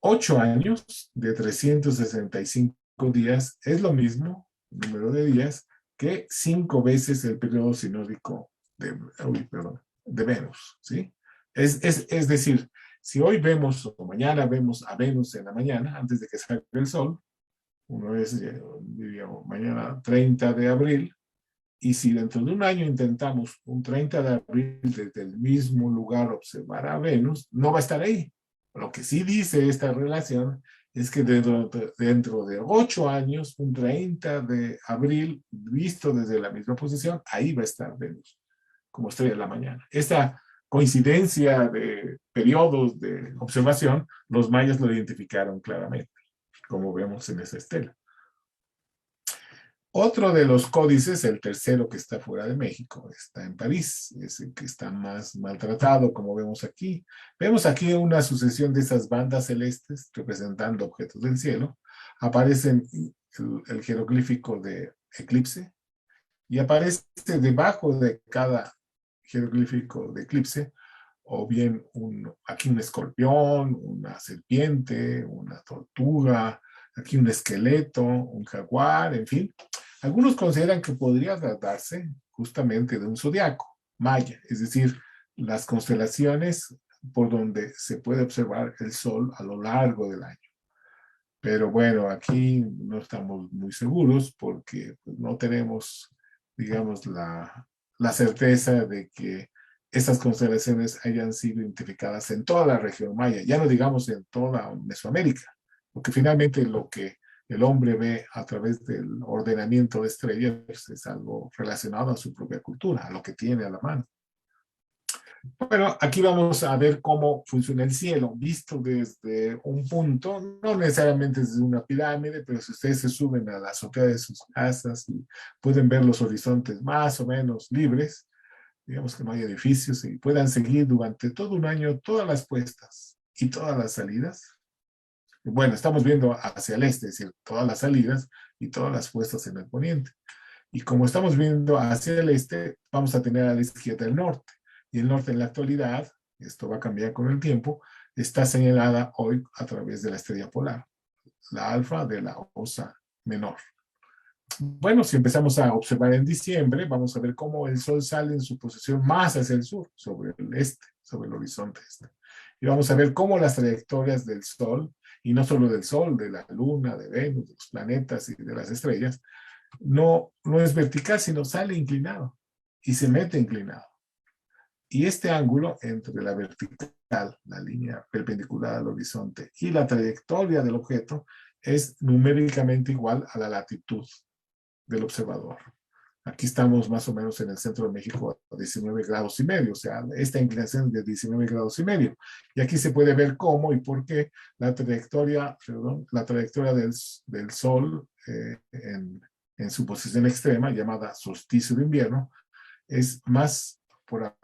8 años de 365 días es lo mismo, número de días, que 5 veces el periodo sinódico de Venus, ¿sí? Es decir, si hoy vemos o mañana vemos a Venus en la mañana, antes de que salga el sol, uno es, diríamos, mañana 30 de abril, y si dentro de un año intentamos un 30 de abril desde el mismo lugar observar a Venus, no va a estar ahí. Lo que sí dice esta relación es que dentro de 8 años, un 30 de abril, visto desde la misma posición, ahí va a estar Venus, como estrella de la mañana. Esta coincidencia de periodos de observación, los mayas lo identificaron claramente, como vemos en esa estela. Otro de los códices, el tercero que está fuera de México, está en París, es el que está más maltratado, como vemos aquí. Vemos aquí una sucesión de esas bandas celestes representando objetos del cielo. Aparece el jeroglífico de eclipse y aparece debajo de cada jeroglífico de eclipse o bien aquí un escorpión, una serpiente, una tortuga, aquí un esqueleto, un jaguar, en fin. Algunos consideran que podría tratarse justamente de un zodiaco maya, es decir, las constelaciones por donde se puede observar el sol a lo largo del año. Pero bueno, aquí no estamos muy seguros porque pues, no tenemos, digamos, la certeza de que estas constelaciones hayan sido identificadas en toda la región maya, ya no digamos en toda Mesoamérica, porque finalmente lo que el hombre ve a través del ordenamiento de estrellas es algo relacionado a su propia cultura, a lo que tiene a la mano. Bueno, aquí vamos a ver cómo funciona el cielo, visto desde un punto, no necesariamente desde una pirámide, pero si ustedes se suben a la azotea de sus casas y pueden ver los horizontes más o menos libres, digamos que no hay edificios y puedan seguir durante todo un año todas las puestas y todas las salidas. Bueno, estamos viendo hacia el este, es decir, todas las salidas y todas las puestas en el poniente. Y como estamos viendo hacia el este, vamos a tener a la izquierda el norte. Y el norte en la actualidad, esto va a cambiar con el tiempo, está señalada hoy a través de la estrella polar, la alfa de la Osa Menor. Bueno, si empezamos a observar en diciembre, vamos a ver cómo el sol sale en su posición más hacia el sur, sobre el este, sobre el horizonte este. Y vamos a ver cómo las trayectorias del sol, y no solo del sol, de la luna, de Venus, de los planetas y de las estrellas, no es vertical, sino sale inclinado y se mete inclinado. Y este ángulo entre la vertical, la línea perpendicular al horizonte, y la trayectoria del objeto es numéricamente igual a la latitud del observador. Aquí estamos más o menos en el centro de México a 19 grados y medio, o sea, esta inclinación es de 19 grados y medio. Y aquí se puede ver cómo y por qué la trayectoria del Sol en su posición extrema, llamada solsticio de invierno, es más por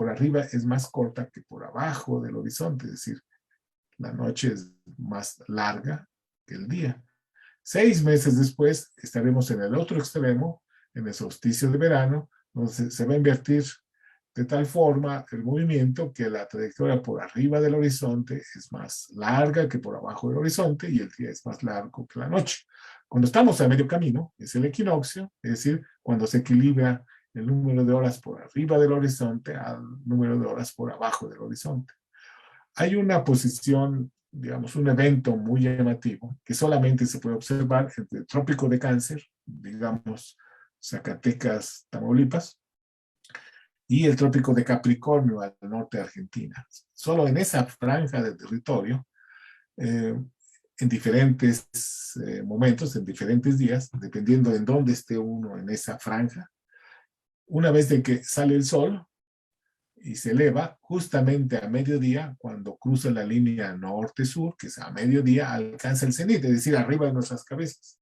arriba es más corta que por abajo del horizonte, es decir, la noche es más larga que el día. 6 meses después estaremos en el otro extremo, en el solsticio de verano, donde se va a invertir de tal forma el movimiento que la trayectoria por arriba del horizonte es más larga que por abajo del horizonte y el día es más largo que la noche. Cuando estamos a medio camino, es el equinoccio, es decir, cuando se equilibra el número de horas por arriba del horizonte al número de horas por abajo del horizonte. Hay una posición, digamos, un evento muy llamativo que solamente se puede observar entre el trópico de Cáncer, digamos, Zacatecas, Tamaulipas, y el trópico de Capricornio al norte de Argentina. Solo en esa franja de territorio, en diferentes momentos, en diferentes días, dependiendo en dónde esté uno en esa franja, una vez de que sale el sol y se eleva, justamente a mediodía, cuando cruza la línea norte-sur, que es a mediodía, alcanza el cenit, es decir, arriba de nuestras cabezas.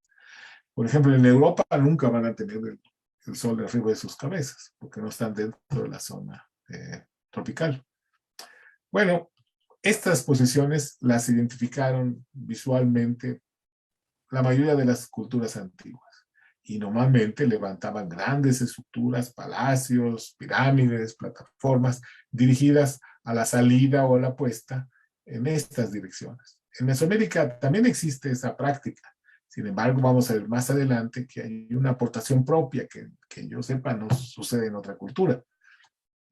Por ejemplo, en Europa nunca van a tener el sol arriba de sus cabezas, porque no están dentro de la zona tropical. Bueno, estas posiciones las identificaron visualmente la mayoría de las culturas antiguas y normalmente levantaban grandes estructuras, palacios, pirámides, plataformas dirigidas a la salida o a la puesta en estas direcciones. En Mesoamérica también existe esa práctica. Sin embargo, vamos a ver más adelante que hay una aportación propia que yo sepa no sucede en otra cultura.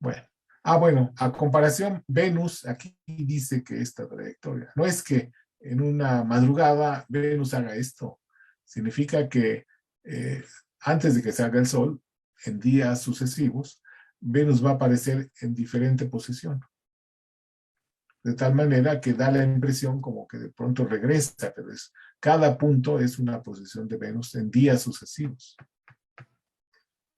Bueno, a comparación, Venus aquí dice que esta trayectoria, no es que en una madrugada Venus haga esto, significa que antes de que salga el sol, en días sucesivos, Venus va a aparecer en diferente posición. De tal manera que da la impresión como que de pronto regresa, pero cada punto es una posición de Venus en días sucesivos.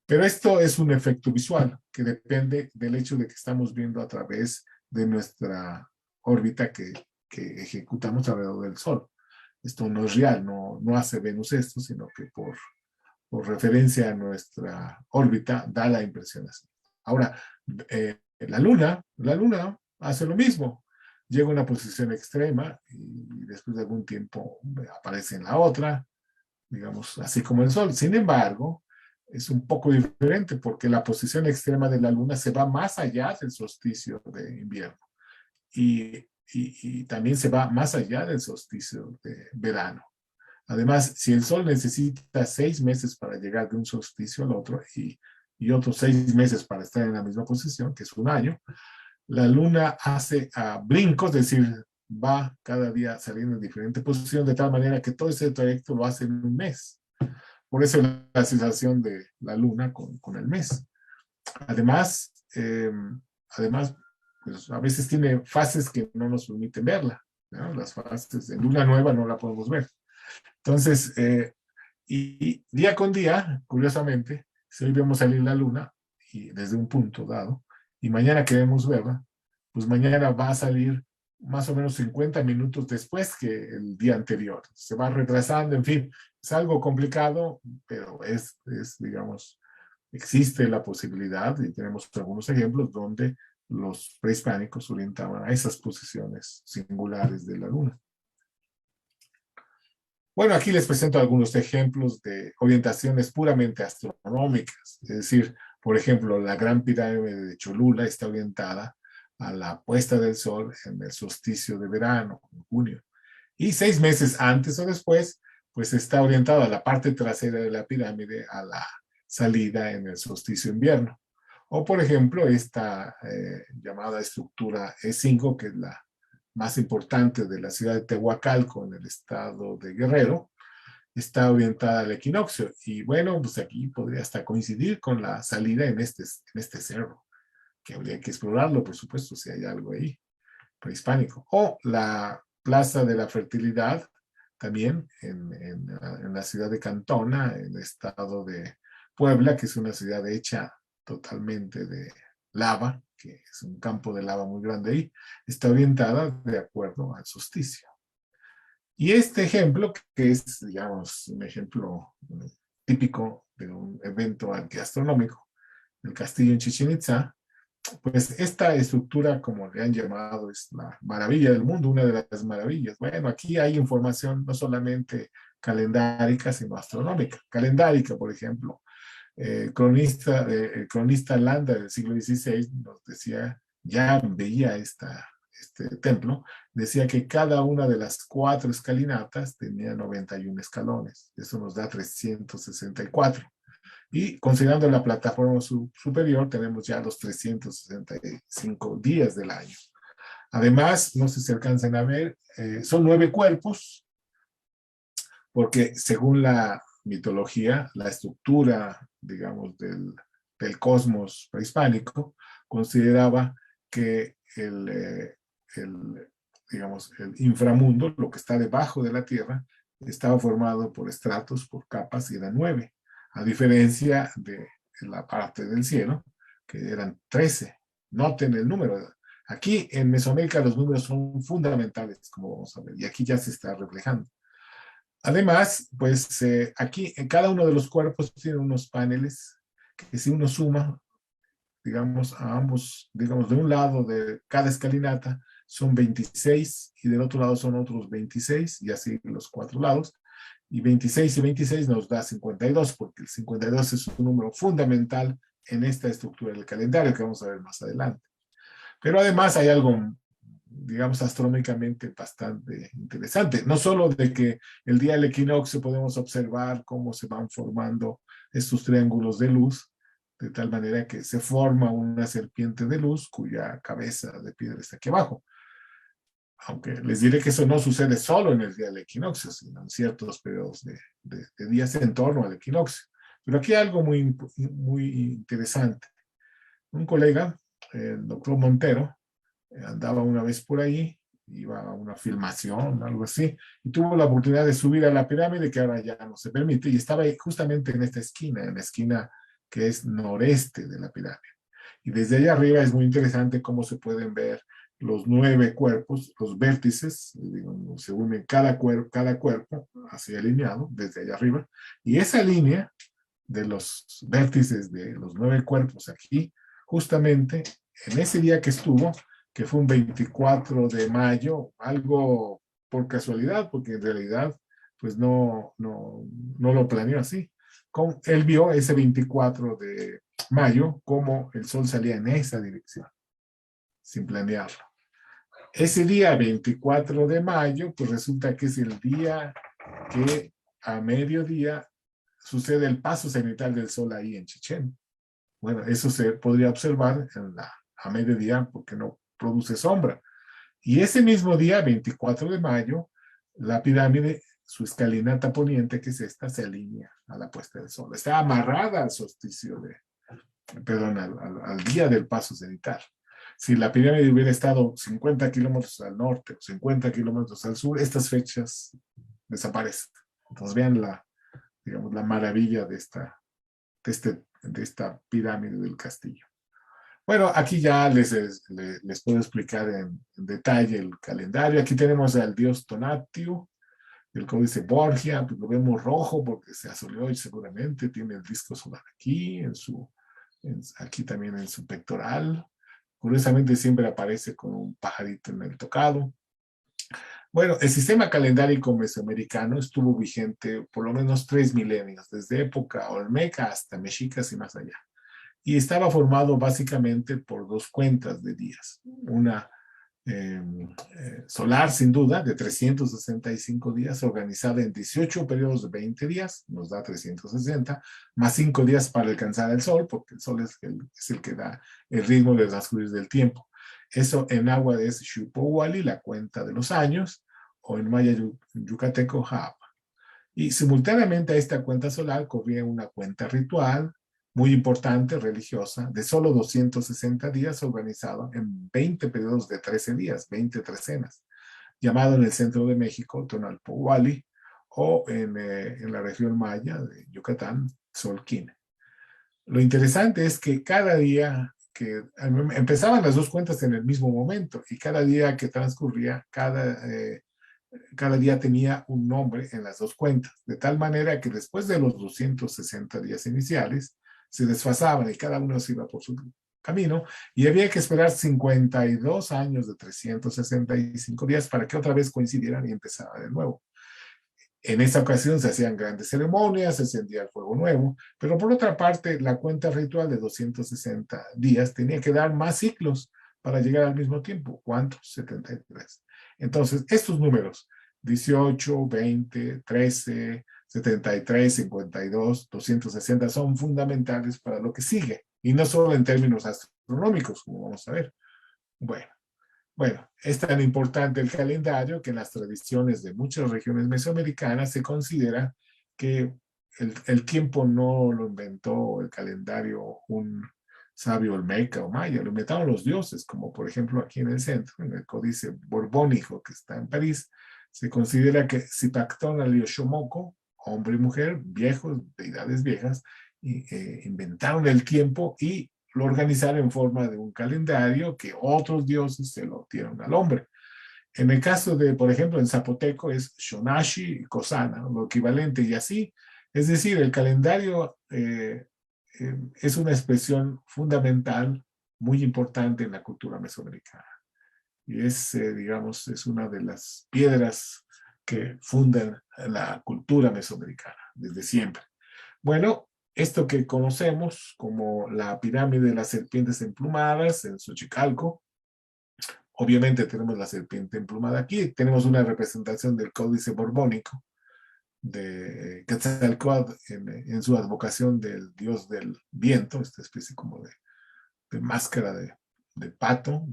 Pero esto es un efecto visual que depende del hecho de que estamos viendo a través de nuestra órbita que ejecutamos alrededor del Sol. Esto no es real, no hace Venus esto, sino que por referencia a nuestra órbita da la impresión así. Ahora, la Luna hace lo mismo. Llega a una posición extrema y después de algún tiempo aparece en la otra, digamos, así como el Sol. Sin embargo, es un poco diferente porque la posición extrema de la Luna se va más allá del solsticio de invierno y también se va más allá del solsticio de verano. Además, si el Sol necesita 6 meses para llegar de un solsticio al otro y otros 6 meses para estar en la misma posición, que es un año, la Luna hace brincos, es decir, va cada día saliendo en diferente posición, de tal manera que todo ese trayecto lo hace en un mes. Por eso la asociación de la Luna con el mes. Además, pues a veces tiene fases que no nos permiten verla, ¿no? Las fases de luna nueva no la podemos ver. Entonces, y día con día, curiosamente, si hoy vemos salir la luna y desde un punto dado, y mañana queremos verla, pues mañana va a salir más o menos 50 minutos después que el día anterior. Se va retrasando, en fin, es algo complicado, pero digamos, existe la posibilidad, y tenemos algunos ejemplos donde los prehispánicos orientaban a esas posiciones singulares de la luna. Bueno, aquí les presento algunos ejemplos de orientaciones puramente astronómicas. Es decir, por ejemplo, la Gran Pirámide de Cholula está orientada a la puesta del sol en el solsticio de verano, en junio. Y 6 meses antes o después, pues está orientada a la parte trasera de la pirámide a la salida en el solsticio de invierno. O, por ejemplo, esta llamada estructura E5, que es la más importante de la ciudad de Tehuacalco, en el estado de Guerrero, está orientada al equinoccio. Y bueno, pues aquí podría hasta coincidir con la salida en este cerro, que habría que explorarlo, por supuesto, si hay algo ahí prehispánico. O la Plaza de la Fertilidad, también en la ciudad de Cantona, en el estado de Puebla, que es una ciudad hecha totalmente de lava, que es un campo de lava muy grande ahí, está orientada de acuerdo al solsticio. Y este ejemplo, que es, digamos, un ejemplo típico de un evento antiastronómico, el castillo en Chichén Itzá, pues esta estructura, como le han llamado, es la maravilla del mundo, una de las maravillas. Bueno, aquí hay información no solamente calendárica, sino astronómica. Calendárica, por ejemplo, el cronista Landa del siglo XVI nos decía, ya veía este templo, decía que cada una de las 4 escalinatas tenía 91 escalones. Eso nos da 364. Y considerando la plataforma superior, tenemos ya los 365 días del año. Además, no sé si alcanzan a ver, son 9 cuerpos, porque según la mitología, la estructura, digamos, del cosmos prehispánico, consideraba que digamos, el inframundo, lo que está debajo de la Tierra, estaba formado por estratos, por capas, y eran 9. A diferencia de la parte del cielo, que eran 13. Noten el número. Aquí en Mesoamérica los números son fundamentales, como vamos a ver, y aquí ya se está reflejando. Además, pues aquí en cada uno de los cuerpos tiene unos paneles que si uno suma, digamos, a ambos, digamos, de un lado de cada escalinata son 26 y del otro lado son otros 26 y así los 4 lados. Y 26 y 26 nos da 52, porque el 52 es un número fundamental en esta estructura del calendario que vamos a ver más adelante. Pero además hay algo, digamos, astronómicamente bastante interesante. No solo de que el día del equinoccio podemos observar cómo se van formando estos triángulos de luz, de tal manera que se forma una serpiente de luz cuya cabeza de piedra está aquí abajo. Aunque les diré que eso no sucede solo en el día del equinoccio, sino en ciertos periodos de días en torno al equinoccio. Pero aquí hay algo muy, muy interesante. Un colega, el doctor Montero, andaba una vez por ahí, iba a una filmación, algo así, y tuvo la oportunidad de subir a la pirámide, que ahora ya no se permite, y estaba justamente en esta esquina, en la esquina que es noreste de la pirámide. Y desde allá arriba es muy interesante cómo se pueden ver los 9 cuerpos, los vértices, digamos, se une cada cuerpo así alineado desde allá arriba, y esa línea de los vértices de los 9 cuerpos aquí, justamente en ese día que estuvo, que fue un 24 de mayo, algo por casualidad, porque en realidad pues no lo planeó así. Él vio ese 24 de mayo como el sol salía en esa dirección, sin planearlo. Ese día 24 de mayo, pues resulta que es el día que a mediodía sucede el paso cenital del sol ahí en Chichén. Bueno, eso se podría observar a mediodía porque no produce sombra. Y ese mismo día, 24 de mayo, la pirámide, su escalinata poniente, que es esta, se alinea a la puesta del sol. Está amarrada al solsticio al día del paso cenital. Si la pirámide hubiera estado 50 kilómetros al norte o 50 kilómetros al sur, estas fechas desaparecen. Entonces vean digamos, la maravilla de esta pirámide del castillo. Bueno, aquí ya les puedo explicar en detalle el calendario. Aquí tenemos al dios Tonatiuh, el códice Borgia, pues lo vemos rojo porque se asoleó y seguramente tiene el disco solar aquí, aquí también en su pectoral. Curiosamente siempre aparece con un pajarito en el tocado. Bueno, el sistema calendárico mesoamericano estuvo vigente por lo menos 3 milenios, desde época olmeca hasta mexicas y más allá. Y estaba formado básicamente por 2 cuentas de días. Una solar, sin duda, de 365 días, organizada en 18 periodos de 20 días, nos da 360, más 5 días para alcanzar el sol, porque el sol es el que da el ritmo de transcurrir del tiempo. Eso en náhuatl es Xupowali, la cuenta de los años, o en maya yucateco, Japa. Y simultáneamente a esta cuenta solar corría una cuenta ritual muy importante, religiosa, de solo 260 días, organizado en 20 periodos de 13 días, 20 trecenas, llamado en el centro de México Tonalpohualli, o en la región maya de Yucatán, Tzolquín. Lo interesante es que cada día que empezaban las dos cuentas en el mismo momento, y cada día que transcurría, cada día tenía un nombre en las dos cuentas, de tal manera que después de los 260 días iniciales se desfasaban y cada uno se iba por su camino, y había que esperar 52 años de 365 días para que otra vez coincidieran y empezara de nuevo. En esta ocasión se hacían grandes ceremonias, se encendía el fuego nuevo, pero por otra parte, la cuenta ritual de 260 días tenía que dar más ciclos para llegar al mismo tiempo. ¿Cuántos? 73. Entonces, estos números, 18, 20, 13, 73, 52, 260, son fundamentales para lo que sigue, y no solo en términos astronómicos, como vamos a ver. Bueno, es tan importante el calendario que en las tradiciones de muchas regiones mesoamericanas se considera que el tiempo no lo inventó el calendario un sabio olmeca o maya, lo inventaron los dioses, como por ejemplo aquí en el centro, en el Códice Borbónico que está en París, se considera que Zipactón y Oxomoco, hombre y mujer, viejos, deidades viejas, inventaron el tiempo y lo organizaron en forma de un calendario que otros dioses se lo dieron al hombre. En el caso de, por ejemplo, en zapoteco es Shonashi y Kosana, lo equivalente, y así. Es decir, el calendario es una expresión fundamental, muy importante en la cultura mesoamericana. Y es, digamos, es una de las piedras que fundan la cultura mesoamericana desde siempre. Bueno, esto que conocemos como la pirámide de las serpientes emplumadas en Xochicalco, obviamente tenemos la serpiente emplumada aquí, tenemos una representación del Códice Borbónico de Quetzalcóatl en su advocación del dios del viento, esta especie como de máscara de pato,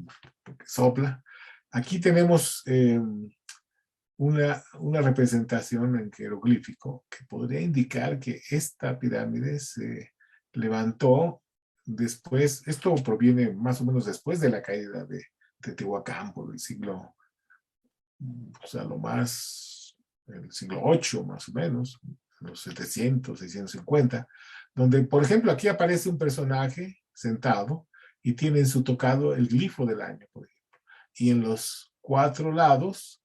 porque sopla. Aquí tenemos una representación en jeroglífico que podría indicar que esta pirámide se levantó después, esto proviene más o menos después de la caída de Teotihuacán por el siglo, o sea, el siglo VIII más o menos, los 700, 650, donde, por ejemplo, aquí aparece un personaje sentado y tiene en su tocado el glifo del año, por ejemplo, y en los 4 lados,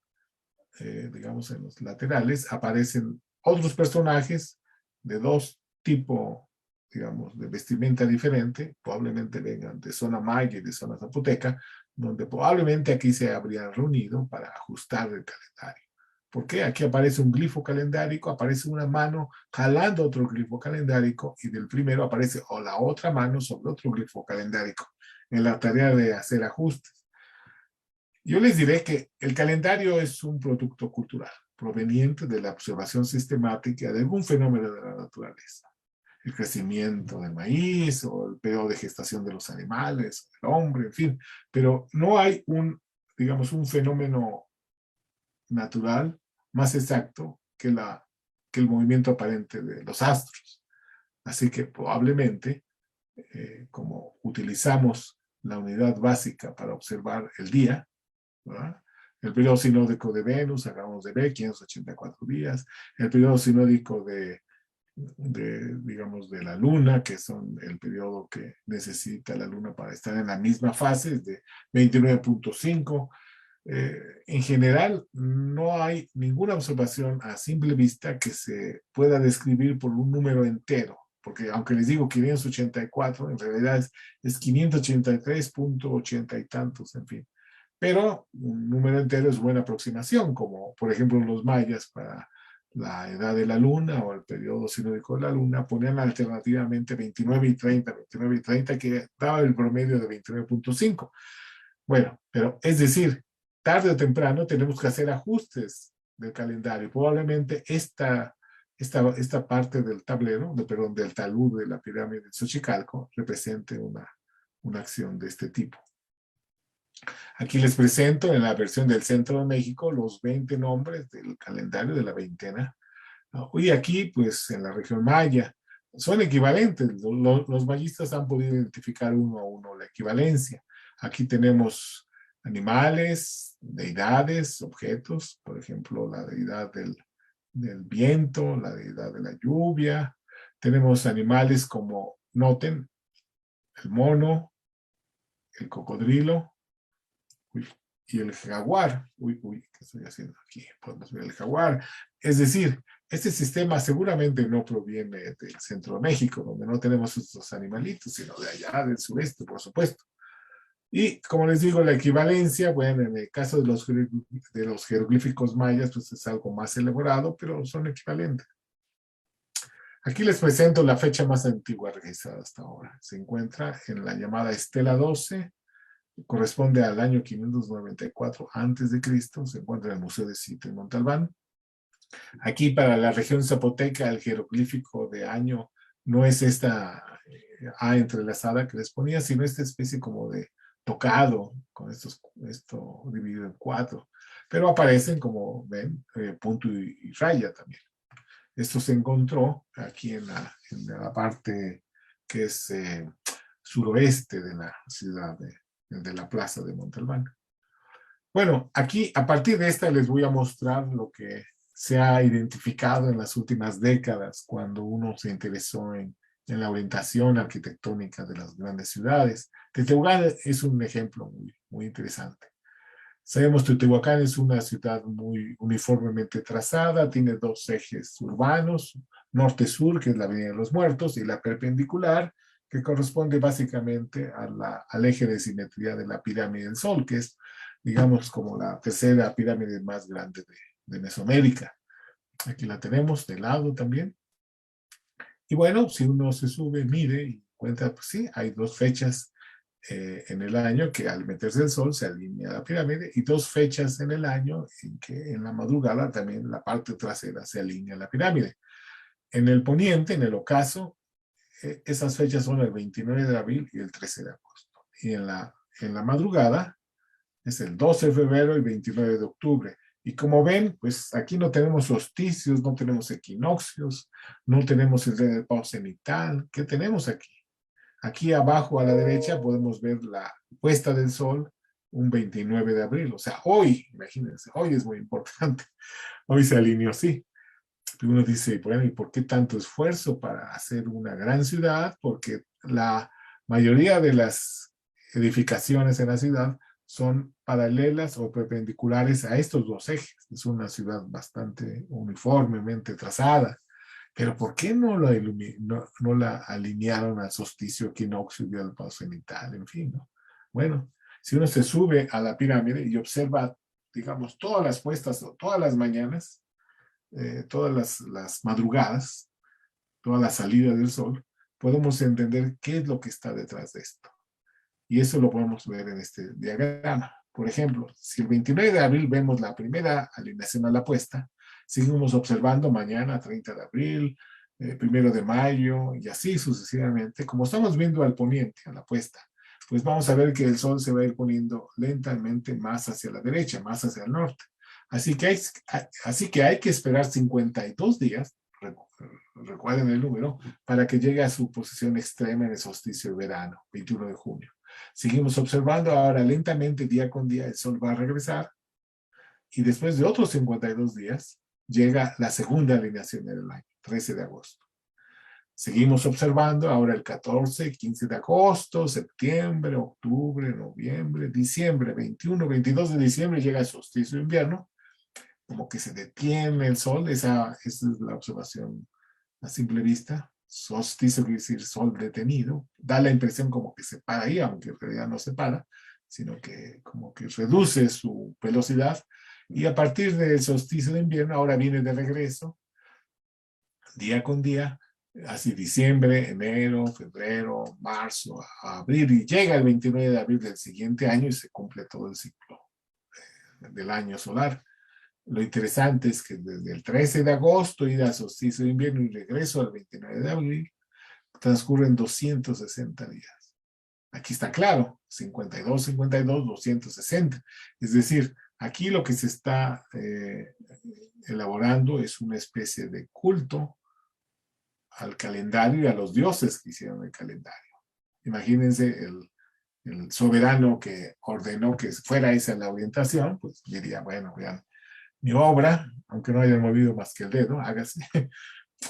digamos en los laterales, aparecen otros personajes de 2 tipos, digamos, de vestimenta diferente, probablemente vengan de zona maya y de zona zapoteca, donde probablemente aquí se habrían reunido para ajustar el calendario. ¿Por qué? Aquí aparece un glifo calendárico, aparece una mano jalando otro glifo calendárico, y del primero aparece o la otra mano sobre otro glifo calendárico, en la tarea de hacer ajustes. Yo les diré que el calendario es un producto cultural proveniente de la observación sistemática de algún fenómeno de la naturaleza. El crecimiento del maíz o el periodo de gestación de los animales, el hombre, en fin. Pero no hay digamos, un fenómeno natural más exacto que el movimiento aparente de los astros. Así que probablemente, como utilizamos la unidad básica para observar el día, ¿verdad? El periodo sinódico de Venus, acabamos de ver, 584 días. El periodo sinódico digamos, de la Luna, que son el periodo que necesita la Luna para estar en la misma fase, es de 29.5. En general, no hay ninguna observación a simple vista que se pueda describir por un número entero, porque aunque les digo 584, en realidad es 583.80 y tantos, en fin. Pero un número entero es buena aproximación, como por ejemplo los mayas para la edad de la luna o el periodo sinódico de la luna ponían alternativamente 29 y 30, que daba el promedio de 29.5. Bueno, pero es decir, tarde o temprano tenemos que hacer ajustes del calendario. Probablemente esta parte del tablero, perdón, del talud de la pirámide de Xochicalco represente una acción de este tipo. Aquí les presento en la versión del Centro de México los 20 nombres del calendario de la veintena Y aquí, pues, en la región maya, son equivalentes. Los mayistas han podido identificar uno a uno la equivalencia. Aquí tenemos animales, deidades, objetos, por ejemplo, la deidad del viento, la deidad de la lluvia. Tenemos animales como, noten, el mono, el cocodrilo, uy, y el jaguar. Uy, ¿qué estoy haciendo aquí? Podemos ver el jaguar. Es decir, este sistema seguramente no proviene del centro de México, donde no tenemos estos animalitos, sino de allá del sureste, por supuesto. Y como les digo, la equivalencia, bueno, en el caso de los jeroglíficos mayas, pues es algo más elaborado, pero son equivalentes. Aquí les presento la fecha más antigua registrada hasta ahora. Se encuentra en la llamada Estela 12, corresponde al año 594 antes de Cristo, se encuentra en el Museo de Sitio en Montalbán. Aquí para la región zapoteca el jeroglífico de año no es esta A entrelazada que les ponía, sino esta especie como de tocado, con esto dividido en 4. Pero aparecen, como ven, punto y raya también. Esto se encontró aquí en la parte que es suroeste de la ciudad de la plaza de Montalbán. Bueno, aquí a partir de esta les voy a mostrar lo que se ha identificado en las últimas décadas cuando uno se interesó en la orientación arquitectónica de las grandes ciudades. Teotihuacán es un ejemplo muy interesante. Sabemos que Teotihuacán es una ciudad muy uniformemente trazada, tiene dos ejes urbanos, norte-sur, que es la Avenida de los Muertos, y la perpendicular, que corresponde básicamente al eje de simetría de la pirámide del Sol, que es, digamos, como la tercera pirámide más grande de Mesoamérica. Aquí la tenemos de lado también. Y bueno, si uno se sube, mide y cuenta, pues sí, hay dos fechas en el año que al meterse el sol se alinea la pirámide y dos fechas en el año en que en la madrugada también la parte trasera se alinea la pirámide. En el poniente, en el ocaso, esas fechas son el 29 de abril y el 13 de agosto. Y en la madrugada es el 12 de febrero y 29 de octubre. Y como ven, pues aquí no tenemos solsticios, no tenemos equinoccios, no tenemos el día del pavo cenital. ¿Qué tenemos aquí? Aquí abajo a la derecha podemos ver la puesta del sol un 29 de abril. O sea, hoy, imagínense, hoy es muy importante. Hoy se alineó así. Uno dice, bueno, ¿y por qué tanto esfuerzo para hacer una gran ciudad? Porque la mayoría de las edificaciones en la ciudad son paralelas o perpendiculares a estos dos ejes. Es una ciudad bastante uniformemente trazada. Pero ¿por qué no la alinearon al solsticio, equinoccio y al pavo cenital? En fin, ¿no? Bueno, si uno se sube a la pirámide y observa, digamos, todas las puestas, todas las mañanas, todas las madrugadas, toda la salida del sol, podemos entender qué es lo que está detrás de esto. Y eso lo podemos ver en este diagrama. Por ejemplo, si el 29 de abril vemos la primera alineación a la puesta, seguimos observando mañana 30 de abril, 1 de mayo y así sucesivamente. Como estamos viendo al poniente, a la puesta, pues vamos a ver que el sol se va a ir poniendo lentamente más hacia la derecha, más hacia el norte. Así que hay que esperar 52 días, recuerden el número, para que llegue a su posición extrema en el solsticio de verano, 21 de junio. Seguimos observando ahora lentamente, día con día, el sol va a regresar y después de otros 52 días llega la segunda alineación del año, 13 de agosto. Seguimos observando ahora el 14, 15 de agosto, septiembre, octubre, noviembre, diciembre, 21, 22 de diciembre llega el solsticio de invierno, como que se detiene el sol, esa es la observación a simple vista. Solsticio quiere decir sol detenido, da la impresión como que se para ahí, aunque en realidad no se para, sino que como que reduce su velocidad, y a partir del solsticio de invierno ahora viene de regreso, día con día, así diciembre, enero, febrero, marzo, abril, y llega el 29 de abril del siguiente año y se cumple todo el ciclo del año solar. Lo interesante es que desde el 13 de agosto, ida al solsticio de invierno y regreso al 29 de abril, transcurren 260 días. Aquí está claro, 52, 52, 260. Es decir, Aquí lo que se está elaborando es una especie de culto al calendario y a los dioses que hicieron el calendario. Imagínense el soberano que ordenó que fuera esa la orientación, pues diría, bueno, vean, mi obra, aunque no haya movido más que el dedo, hágase,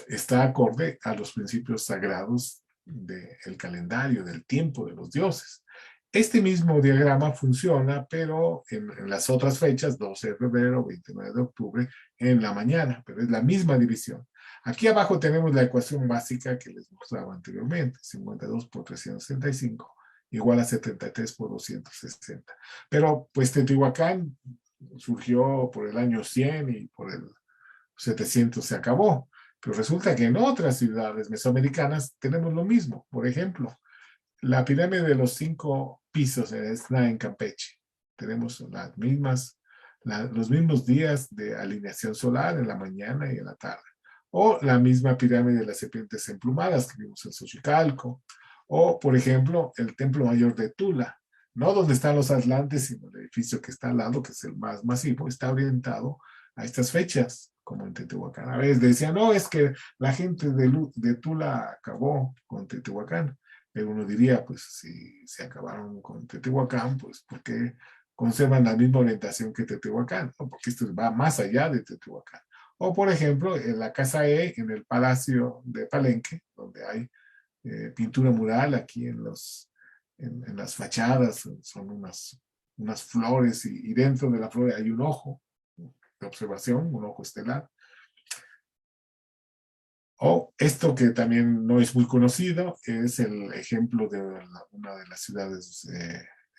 está acorde a los principios sagrados del calendario, del tiempo de los dioses. Este mismo diagrama funciona, pero en las otras fechas, 12 de febrero, 29 de octubre, en la mañana, pero es la misma división. Aquí abajo tenemos la ecuación básica que les mostraba anteriormente, 52 por 365 igual a 73 por 260. Pero pues Teotihuacán surgió por el año 100 y por el 700 se acabó. Pero resulta que en otras ciudades mesoamericanas tenemos lo mismo. Por ejemplo, la pirámide de los 5 pisos está en Campeche. Tenemos los mismos días de alineación solar en la mañana y en la tarde. O la misma pirámide de las serpientes emplumadas que vimos en Xochicalco. O, por ejemplo, el Templo Mayor de Tula. No donde están los atlantes, sino el edificio que está al lado, que es el más masivo, está orientado a estas fechas, como en Teotihuacán. A veces decían, no, es que la gente de Tula acabó con Teotihuacán. Pero uno diría, pues si se acabaron con Teotihuacán, pues ¿por qué conservan la misma orientación que Teotihuacán? ¿No? Porque esto va más allá de Teotihuacán. O por ejemplo, en la Casa E, en el Palacio de Palenque, donde hay pintura mural aquí en las fachadas, son unas flores y dentro de la flor hay un ojo de observación, un ojo estelar. O esto que también no es muy conocido, es el ejemplo de una de las ciudades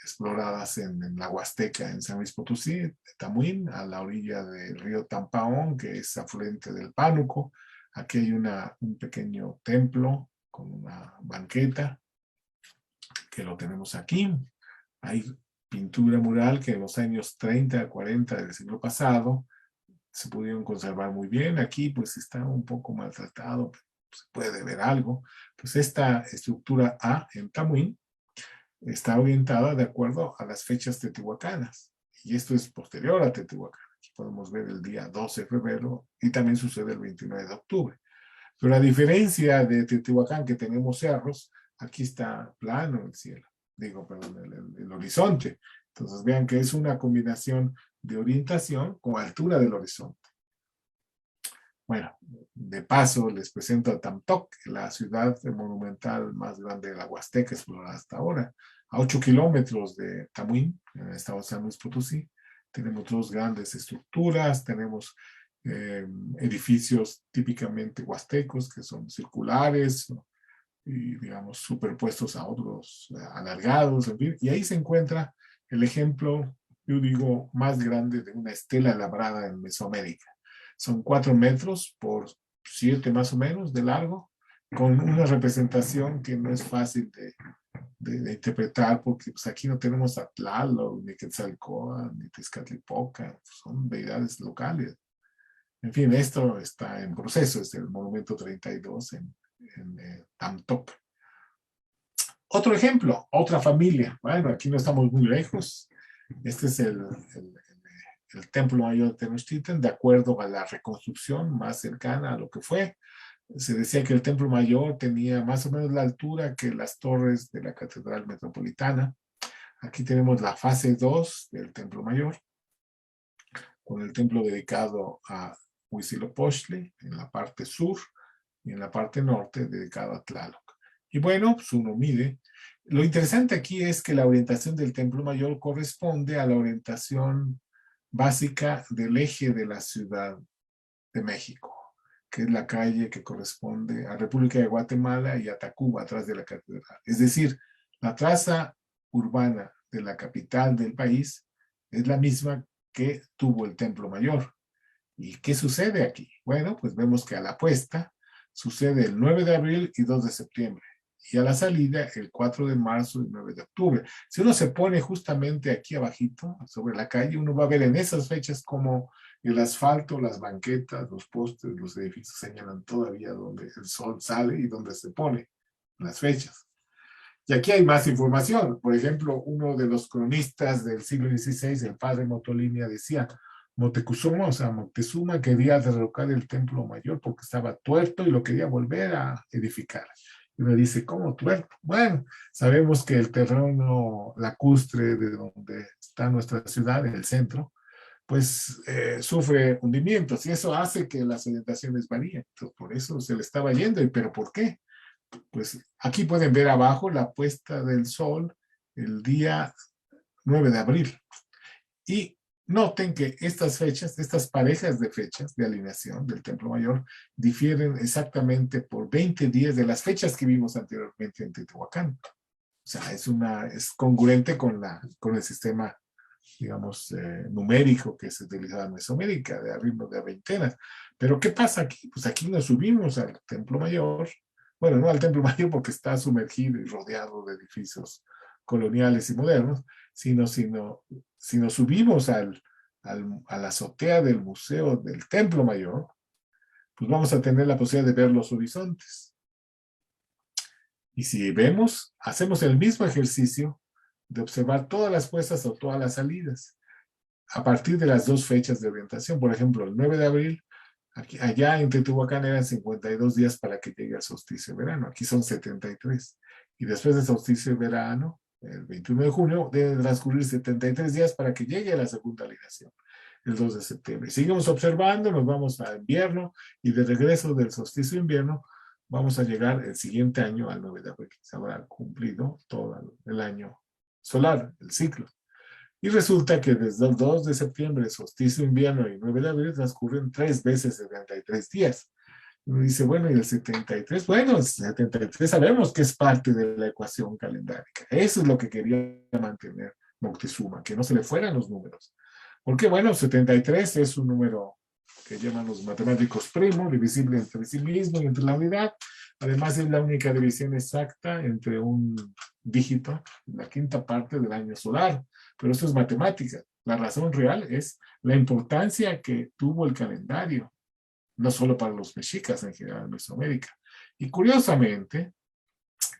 exploradas en la Huasteca, en San Luis Potosí, Tamuín, a la orilla del río Tampaón, que es afluente del Pánuco. Aquí hay un pequeño templo con una banqueta, que lo tenemos aquí. Hay pintura mural que en los años 30, 40 del siglo pasado se pudieron conservar muy bien. Aquí pues está un poco maltratado, se puede ver algo. Pues esta estructura A en Tamuín está orientada de acuerdo a las fechas teotihuacanas. Y esto es posterior a Teotihuacán. Aquí podemos ver el día 12 de febrero y también sucede el 29 de octubre. Pero a diferencia de Teotihuacán, que tenemos cerros, aquí está plano el cielo. Digo, perdón, el horizonte. Entonces vean que es una combinación de orientación con altura del horizonte. Bueno, de paso les presento a Tamtoc, la ciudad monumental más grande de la Huasteca explorada hasta ahora. A 8 kilómetros de Tamuín, en el estado de San Luis Potosí, tenemos dos grandes estructuras, tenemos edificios típicamente huastecos que son circulares y digamos superpuestos a otros alargados, en fin, y ahí se encuentra el ejemplo, yo digo, más grande de una estela labrada en Mesoamérica. Son 4 metros por 7 más o menos de largo, con una representación que no es fácil de interpretar, porque pues, aquí no tenemos a Tlaloc, ni Quetzalcóatl, ni Tezcatlipoca, son deidades locales. En fin, esto está en proceso, es el monumento 32 en Tamtoc. Otro ejemplo, otra familia. Bueno, aquí no estamos muy lejos. Este es el Templo Mayor de Tenochtitlan, de acuerdo a la reconstrucción más cercana a lo que fue. Se decía que el Templo Mayor tenía más o menos la altura que las torres de la Catedral Metropolitana. Aquí tenemos la fase 2 del Templo Mayor, con el templo dedicado a Huitzilopochtli en la parte sur y en la parte norte dedicado a Tlaloc. Y bueno, pues uno mide. Lo interesante aquí es que la orientación del Templo Mayor corresponde a la orientación básica del eje de la Ciudad de México, que es la calle que corresponde a República de Guatemala y a Tacuba, atrás de la catedral. Es decir, la traza urbana de la capital del país es la misma que tuvo el Templo Mayor. ¿Y qué sucede aquí? Bueno, pues vemos que a la puesta sucede el 9 de abril y 2 de septiembre. Y a la salida el 4 de marzo y 9 de octubre. Si uno se pone justamente aquí abajito, sobre la calle, uno va a ver en esas fechas como el asfalto, las banquetas, los postes, los edificios señalan todavía donde el sol sale y donde se pone las fechas. Y aquí hay más información. Por ejemplo, uno de los cronistas del siglo XVI, el padre Motolinia, decía, Moctezuma, o sea, Moctezuma quería derrocar el templo mayor porque estaba tuerto y lo quería volver a edificar. Y uno dice, ¿cómo tuerto? Bueno, sabemos que el terreno lacustre de donde está nuestra ciudad, en el centro, pues sufre hundimientos y eso hace que las orientaciones varíen. Entonces, por eso se le estaba yendo. ¿Pero por qué? Pues aquí pueden ver abajo la puesta del sol el día 9 de abril. Y noten que estas fechas, estas parejas de fechas de alineación del Templo Mayor difieren exactamente por 20 días de las fechas que vimos anteriormente en Teotihuacán. O sea, es congruente con el sistema, digamos, numérico que se utilizaba en Mesoamérica, de ritmo de veintenas. Pero ¿qué pasa aquí? Pues aquí nos subimos al Templo Mayor, bueno, no al Templo Mayor porque está sumergido y rodeado de edificios coloniales y modernos, sino si nos subimos a la azotea del Museo del Templo Mayor, pues vamos a tener la posibilidad de ver los horizontes. Y si vemos, hacemos el mismo ejercicio de observar todas las puestas o todas las salidas a partir de las dos fechas de orientación. Por ejemplo, el 9 de abril, allá en Teotihuacán eran 52 días para que llegue el solsticio de verano. Aquí son 73. Y después del solsticio de verano, el 21 de junio, deben transcurrir 73 días para que llegue a la segunda alineación, el 2 de septiembre. Seguimos observando, nos vamos a invierno y de regreso del solsticio de invierno vamos a llegar el siguiente año al 9 de abril. Se habrá cumplido todo el año solar, el ciclo. Y resulta que desde el 2 de septiembre, solsticio de invierno y 9 de abril transcurren 3 veces 73 días. Uno dice, bueno, ¿y el 73? Bueno, el 73 sabemos que es parte de la ecuación calendárica. Eso es lo que quería mantener Moctezuma, que no se le fueran los números. Porque, bueno, 73 es un número que llaman los matemáticos primo, divisible entre sí mismo y entre la unidad. Además, es la única división exacta entre un dígito, la quinta parte del año solar. Pero eso es matemática. La razón real es la importancia que tuvo el calendario, no solo para los mexicas, en general en Mesoamérica. Y curiosamente,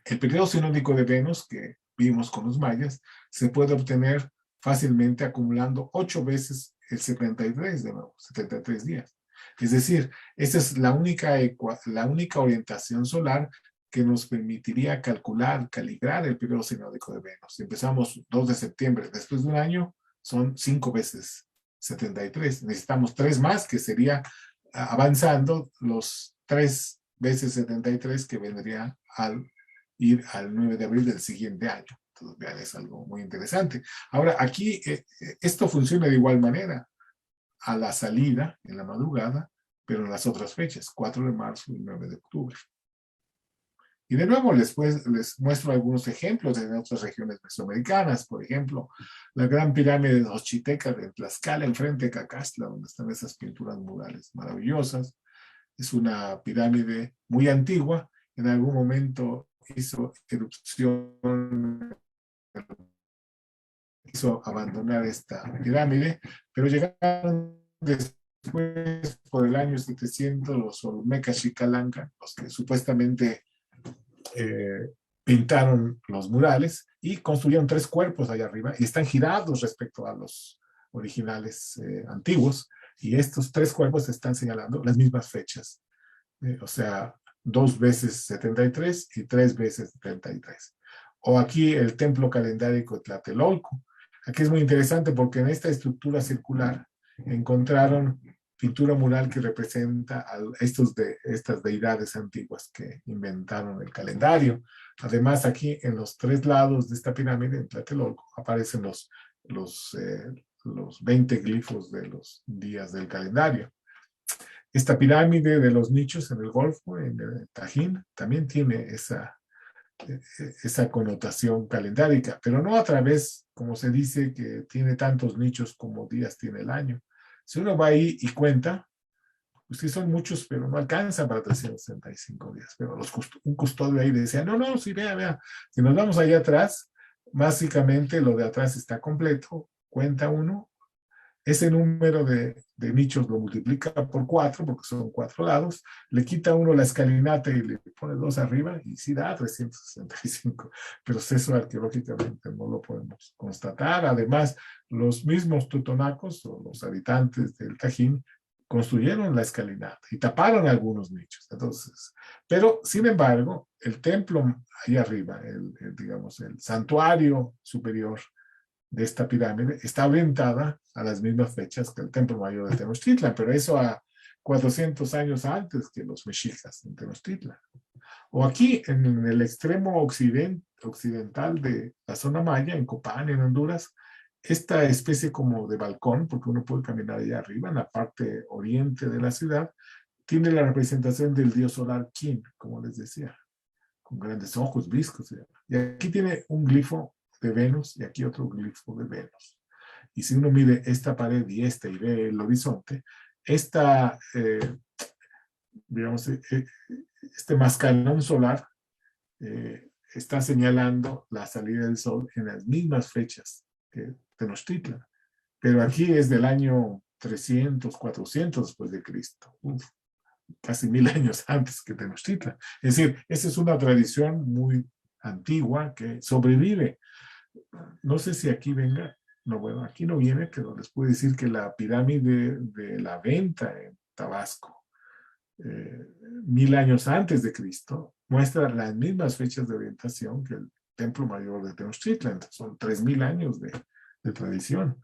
el periodo sinódico de Venus que vimos con los mayas se puede obtener fácilmente acumulando 8 veces el 73, de nuevo, 73 días. Es decir, esta es la única orientación solar que nos permitiría calibrar el periodo sinódico de Venus. Empezamos 2 de septiembre, después de un año son 5 veces 73. Necesitamos 3 más, que sería avanzando los 3 veces 73 que vendría al ir al 9 de abril del siguiente año. Entonces, vean, es algo muy interesante. Ahora, aquí esto funciona de igual manera a la salida, en la madrugada, pero en las otras fechas, 4 de marzo y 9 de octubre. Y de nuevo les muestro algunos ejemplos de otras regiones mesoamericanas. Por ejemplo, la gran pirámide de Xochiteca de Tlaxcala, enfrente de Cacastla, donde están esas pinturas murales maravillosas. Es una pirámide muy antigua. En algún momento hizo erupción, hizo abandonar esta pirámide, pero llegaron después, por el año 700, los Olmecas Xicalaca, los que supuestamente pintaron los murales y construyeron 3 cuerpos allá arriba y están girados respecto a los originales antiguos, y estos 3 cuerpos están señalando las mismas fechas, o sea, 2 veces 73 y 3 veces 33. O aquí el templo calendárico de Tlatelolco. Aquí es muy interesante porque en esta estructura circular encontraron pintura mural que representa a estas deidades antiguas que inventaron el calendario. Además, aquí en los 3 lados de esta pirámide, en Tlatelolco, aparecen los 20 glifos de los días del calendario. Esta pirámide de los nichos en el Golfo, en el Tajín, también tiene esa connotación calendárica, pero no a través, como se dice, que tiene tantos nichos como días tiene el año. Si uno va ahí y cuenta, pues sí son muchos, pero no alcanza para 365 días. Pero un custodio ahí decía, no, sí, vea. Si nos vamos allá atrás, básicamente lo de atrás está completo, cuenta uno, ese número de nichos lo multiplica por 4, porque son 4 lados, le quita uno la escalinata y le pone 2 arriba, y sí da 365, pero eso arqueológicamente no lo podemos constatar. Además, los mismos totonacos, o los habitantes del Tajín, construyeron la escalinata y taparon algunos nichos. Entonces, pero, sin embargo, el templo ahí arriba, digamos, el santuario superior de esta pirámide, está orientada a las mismas fechas que el templo mayor de Tenochtitlan, pero eso a 400 años antes que los mexicas en Tenochtitlan. O aquí, en el extremo occidental de la zona maya, en Copán, en Honduras, esta especie como de balcón, porque uno puede caminar allá arriba, en la parte oriente de la ciudad, tiene la representación del dios solar Kin, como les decía, con grandes ojos, viscos. Y aquí tiene un glifo de Venus y aquí otro glifo de Venus. Y si uno mide esta pared y esta y ve el horizonte, digamos, este mascarón solar está señalando la salida del sol en las mismas fechas que Tenochtitlan. Pero aquí es del año 300, 400 después de Cristo. Casi 1000 años antes que Tenochtitlan. Es decir, esa es una tradición muy antigua que sobrevive. No sé si aquí venga, no, bueno, aquí no viene, pero les puedo decir que la pirámide de la Venta en Tabasco, 1000 años antes de Cristo, muestra las mismas fechas de orientación que el Templo Mayor de Tenochtitlan. Son 3000 años de tradición.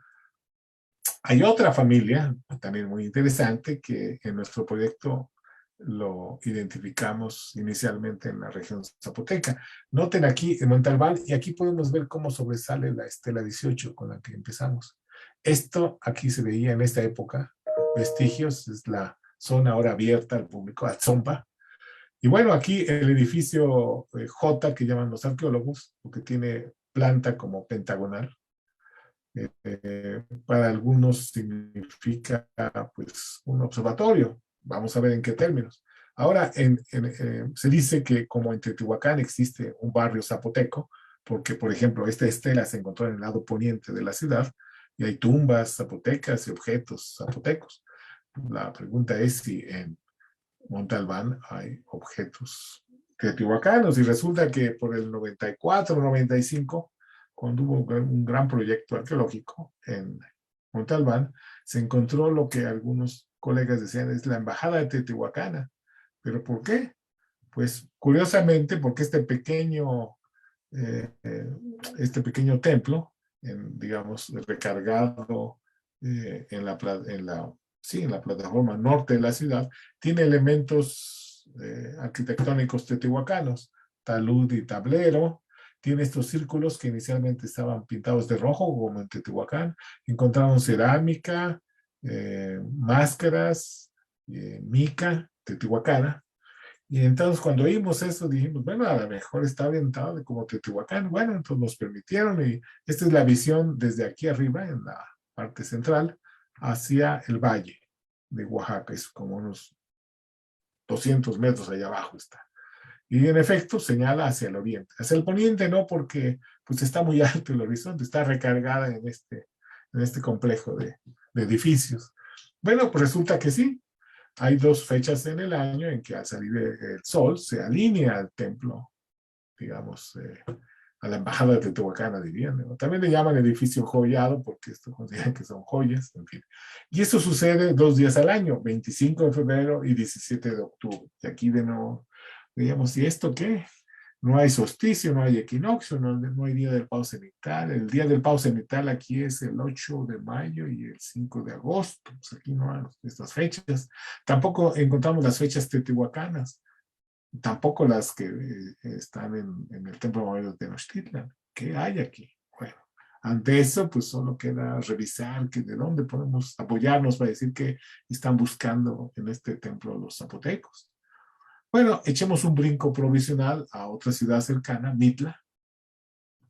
Hay otra familia, también muy interesante, que en nuestro proyecto lo identificamos inicialmente en la región zapoteca. Noten aquí en Montalbán, y aquí podemos ver cómo sobresale la estela 18 con la que empezamos. Esto aquí se veía en esta época, vestigios, es la zona ahora abierta al público, Atzompa. Y bueno, aquí el edificio J, que llaman los arqueólogos, porque tiene planta como pentagonal. Para algunos significa pues un observatorio. Vamos a ver en qué términos. Ahora, se dice que como en Teotihuacán existe un barrio zapoteco, porque, por ejemplo, esta estela se encontró en el lado poniente de la ciudad, y hay tumbas zapotecas y objetos zapotecos. La pregunta es si en Montalbán hay objetos teotihuacanos, y resulta que por el 94, 95, cuando hubo un gran proyecto arqueológico en Montalbán, se encontró lo que algunos colegas decían es la embajada teotihuacana. ¿Pero por qué? Pues curiosamente porque este pequeño templo, digamos, recargado en la plataforma norte de la ciudad, tiene elementos arquitectónicos teotihuacanos, talud y tablero. Tiene estos círculos que inicialmente estaban pintados de rojo, como en Teotihuacán. Encontraron cerámica, máscaras, mica teotihuacana. Y entonces cuando vimos eso dijimos, bueno, a lo mejor está orientado de como Teotihuacán. Bueno, entonces nos permitieron, y esta es la visión desde aquí arriba, en la parte central, hacia el valle de Oaxaca. Es como unos 200 metros allá abajo está. Y en efecto señala hacia el oriente. Hacia el poniente no, porque pues está muy alto el horizonte, está recargada en este complejo de edificios. Bueno, pues resulta que sí. Hay 2 fechas en el año en que al salir el sol se alinea al templo, digamos, a la embajada de Teotihuacana, dirían, ¿no? También le llaman edificio joyado porque esto consideran que son joyas, en fin. Y eso sucede 2 días al año, 25 de febrero y 17 de octubre. Y aquí de nuevo, digamos, ¿y esto qué? No hay solsticio, no hay equinoccio, no hay día del pau cenital. El día del pau cenital aquí es el 8 de mayo y el 5 de agosto. Pues aquí no hay estas fechas. Tampoco encontramos las fechas teotihuacanas, tampoco las que están en el Templo Mayor de Tenochtitlan. ¿Qué hay aquí? Bueno, ante eso, pues solo queda revisar que de dónde podemos apoyarnos para decir que están buscando en este templo los zapotecos. Bueno, echemos un brinco provisional a otra ciudad cercana, Mitla,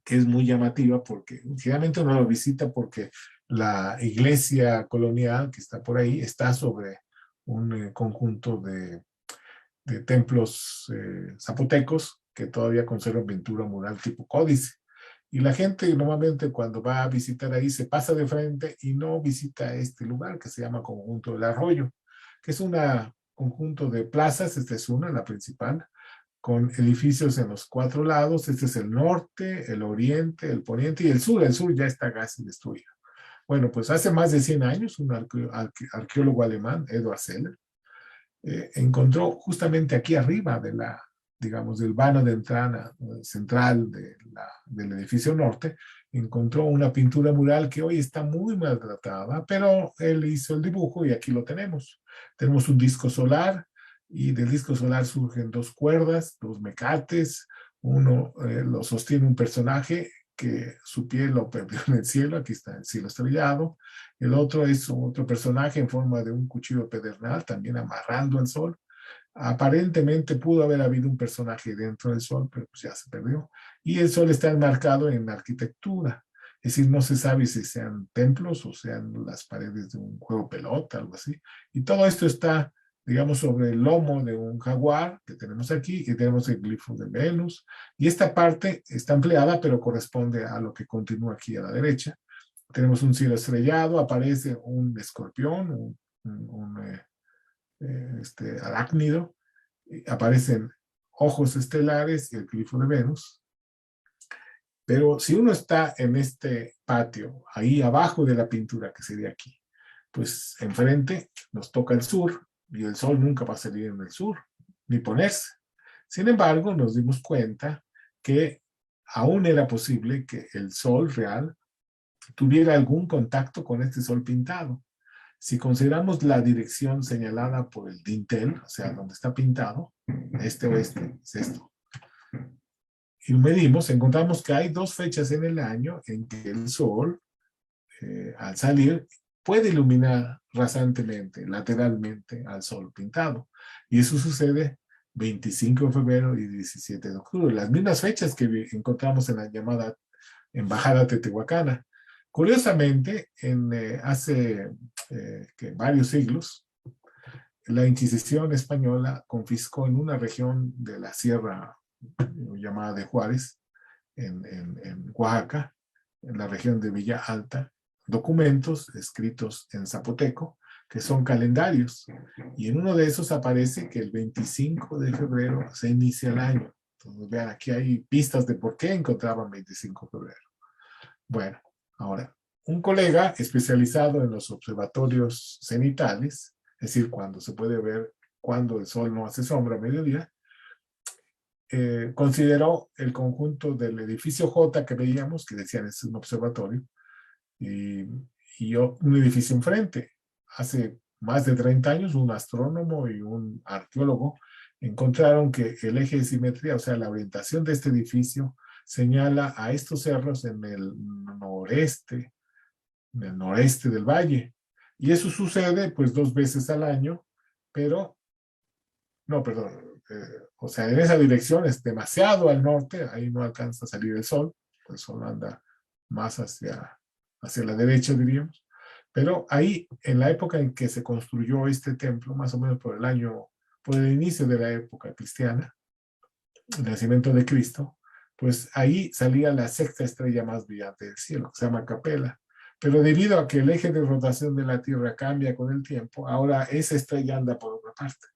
que es muy llamativa porque generalmente uno lo visita porque la iglesia colonial que está por ahí está sobre un conjunto de templos zapotecos que todavía conservan pintura mural tipo códice. Y la gente normalmente cuando va a visitar ahí se pasa de frente y no visita este lugar que se llama Conjunto del Arroyo, que es un conjunto de plazas. Esta es una, la principal, con edificios en los cuatro lados. Este es el norte, el oriente, el poniente y el sur. El sur ya está casi destruido. Bueno, pues hace más de 100 años un arqueólogo alemán, Eduard Seller, encontró justamente aquí arriba de la, digamos, del vano de entrada central del edificio norte, encontró una pintura mural que hoy está muy maltratada, pero él hizo el dibujo y aquí lo tenemos. Tenemos un disco solar y del disco solar surgen dos cuerdas, dos mecates, uno lo sostiene un personaje que su piel lo perdió en el cielo, aquí está el cielo estrellado. El otro es otro personaje en forma de un cuchillo pedernal, también amarrando al sol. Aparentemente pudo haber habido un personaje dentro del sol, pero pues ya se perdió. Y el sol está enmarcado en arquitectura. Es decir, no se sabe si sean templos o sean las paredes de un juego pelota, algo así. Y todo esto está, digamos, sobre el lomo de un jaguar que tenemos aquí, y tenemos el glifo de Venus. Y esta parte está ampliada, pero corresponde a lo que continúa aquí a la derecha. Tenemos un cielo estrellado, aparece un escorpión, arácnido, aparecen ojos estelares y el glifo de Venus. Pero si uno está en este patio, ahí abajo de la pintura, que sería aquí, pues enfrente nos toca el sur, y el sol nunca va a salir en el sur, ni ponerse. Sin embargo, nos dimos cuenta que aún era posible que el sol real tuviera algún contacto con este sol pintado. Si consideramos la dirección señalada por el dintel, o sea, donde está pintado, este-oeste, es esto, y medimos, encontramos que hay dos fechas en el año en que el sol, al salir, puede iluminar rasantemente, lateralmente al sol pintado. Y eso sucede 25 de febrero y 17 de octubre, las mismas fechas que encontramos en la llamada Embajada Teotihuacana. Curiosamente, hace varios siglos, la Inquisición española confiscó en una región de la sierra llamada de Juárez, en Oaxaca, en la región de Villa Alta, documentos escritos en zapoteco, que son calendarios. Y en uno de esos aparece que el 25 de febrero se inicia el año. Entonces, vean, aquí hay pistas de por qué encontraban 25 de febrero. Bueno, ahora, un colega especializado en los observatorios cenitales, es decir, cuando se puede ver cuando el sol no hace sombra a mediodía, consideró el conjunto del edificio J que veíamos, que decían es un observatorio, y un edificio enfrente. Hace más de 30 años, un astrónomo y un arqueólogo encontraron que el eje de simetría, o sea, la orientación de este edificio, señala a estos cerros en el noreste del valle. Y eso sucede pues 2 veces al año, pero, no, perdón, o sea, en esa dirección es demasiado al norte, ahí no alcanza a salir el sol anda más hacia la derecha, diríamos. Pero ahí, en la época en que se construyó este templo, más o menos por el inicio de la época cristiana, el nacimiento de Cristo, pues ahí salía la sexta estrella más brillante del cielo, que se llama Capella. Pero debido a que el eje de rotación de la Tierra cambia con el tiempo, ahora esa estrella anda por otra parte.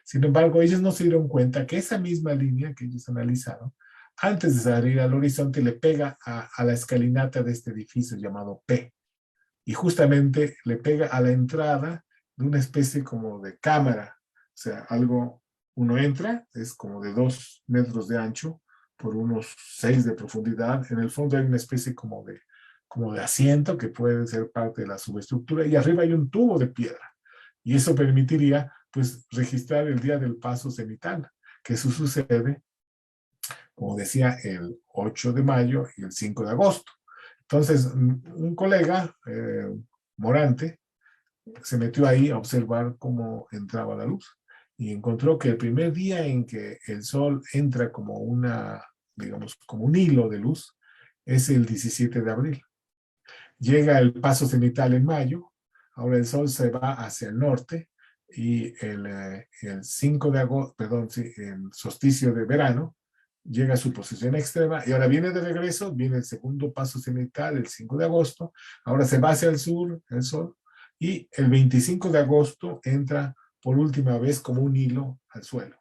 Sin embargo, ellos no se dieron cuenta que esa misma línea que ellos analizaron, antes de salir al horizonte, le pega a la escalinata de este edificio llamado P. Y justamente le pega a la entrada de una especie como de cámara. O sea, uno entra, es como de 2 metros de ancho por unos 6 de profundidad. En el fondo hay una especie como de asiento que puede ser parte de la subestructura, y arriba hay un tubo de piedra. Y eso permitiría, pues, registrar el día del paso cenital, que eso sucede, como decía, el 8 de mayo y el 5 de agosto. Entonces, un colega, Morante, se metió ahí a observar cómo entraba la luz y encontró que el primer día en que el sol entra como digamos, como un hilo de luz, es el 17 de abril. Llega el paso cenital en mayo, ahora el sol se va hacia el norte, y el 5 de agosto, perdón, sí, el solsticio de verano llega a su posición extrema y ahora viene de regreso, viene el segundo paso cenital el 5 de agosto, ahora se va hacia el sur, el sol, y el 25 de agosto entra por última vez como un hilo al suelo.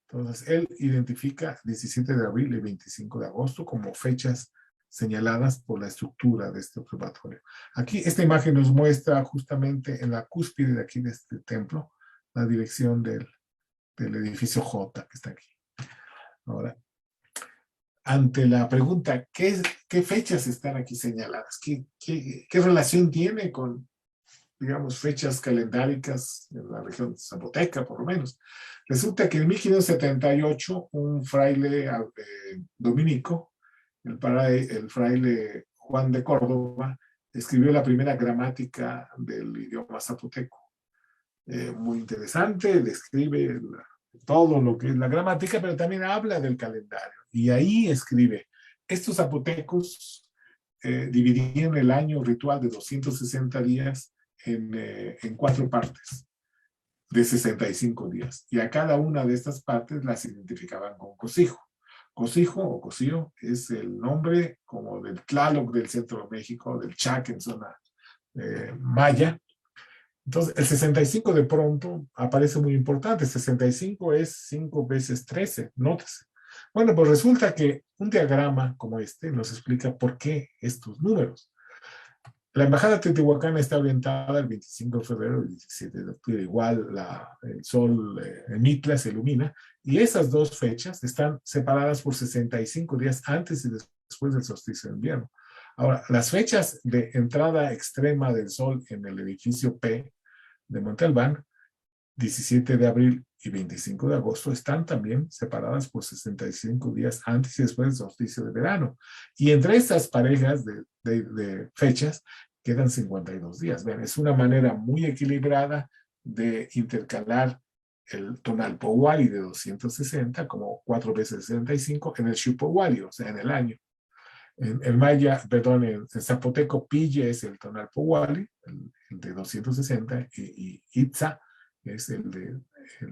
Entonces, él identifica 17 de abril y 25 de agosto como fechas señaladas por la estructura de este observatorio. Aquí, esta imagen nos muestra justamente en la cúspide de aquí de este templo, la dirección del edificio J que está aquí. Ahora, ante la pregunta, ¿qué fechas están aquí señaladas? ¿Qué relación tiene con, digamos, fechas calendáricas en la región zapoteca, por lo menos? Resulta que en 1578 un fraile dominico, el fraile Juan de Córdoba, escribió la primera gramática del idioma zapoteco. Muy interesante, describe todo lo que es la gramática, pero también habla del calendario. Y ahí escribe, estos zapotecos dividían el año ritual de 260 días en 4 partes de 65 días. Y a cada una de estas partes las identificaban con cosijo. Cosijo o cosío es el nombre como del Tlaloc del centro de México, del Chac en zona maya. Entonces, el 65 de pronto aparece muy importante. 65 es 5 veces 13, nótese. Bueno, pues resulta que un diagrama como este nos explica por qué estos números. La embajada teotihuacana está orientada el 25 de febrero y el 17 de octubre. Igual el sol en Mitla se ilumina. Y esas dos fechas están separadas por 65 días antes y después del solsticio de invierno. Ahora, las fechas de entrada extrema del sol en el edificio P de Monte Albán, 17 de abril y 25 de agosto, están también separadas por 65 días antes y después del solsticio de verano. Y entre estas parejas de fechas quedan 52 días. Ven, es una manera muy equilibrada de intercalar el Tonalpohualli de 260 como 4 veces 65 en el Xiuhpohualli, o sea, en el año. En maya, perdón, en zapoteco, Pille es el Tonalpohualli, el de 260, y Itza es el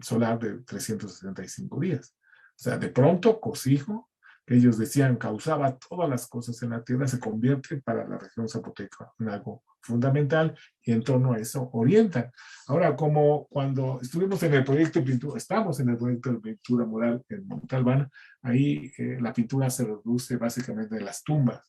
solar de 365 días. O sea, de pronto, cosijo, que ellos decían causaba todas las cosas en la tierra, se convierte para la región zapoteca en algo fundamental y en torno a eso orientan. Ahora, como cuando estuvimos en el proyecto de pintura, estamos en el proyecto de pintura mural en Monte Albán, ahí la pintura se reduce básicamente en las tumbas.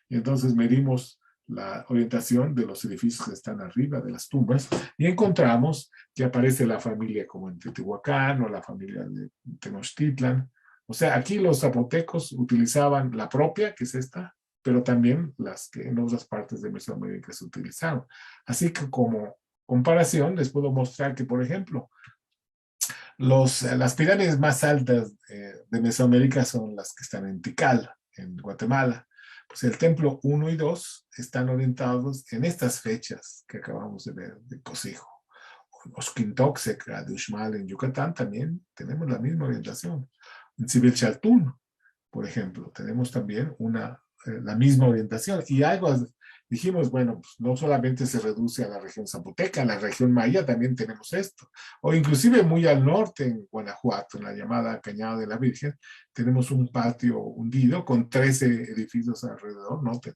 Y entonces medimos la orientación de los edificios que están arriba de las tumbas y encontramos que aparece la familia como en Teotihuacán o la familia de Tenochtitlan. O sea, aquí los zapotecos utilizaban la propia, que es esta, pero también las que en otras partes de Mesoamérica se utilizaron. Así que como comparación les puedo mostrar que, por ejemplo, las pirámides más altas de Mesoamérica son las que están en Tikal, en Guatemala. Pues el templo 1 y 2 están orientados en estas fechas que acabamos de ver, de Cosijo. Oxquintoxeca de Uxmal en Yucatán también tenemos la misma orientación. En Civilchaltún, por ejemplo, tenemos también la misma orientación. Y algo dijimos, bueno, pues no solamente se reduce a la región zapoteca, en la región maya también tenemos esto. O inclusive muy al norte, en Guanajuato, en la llamada Cañada de la Virgen, tenemos un patio hundido con 13 edificios alrededor, noten,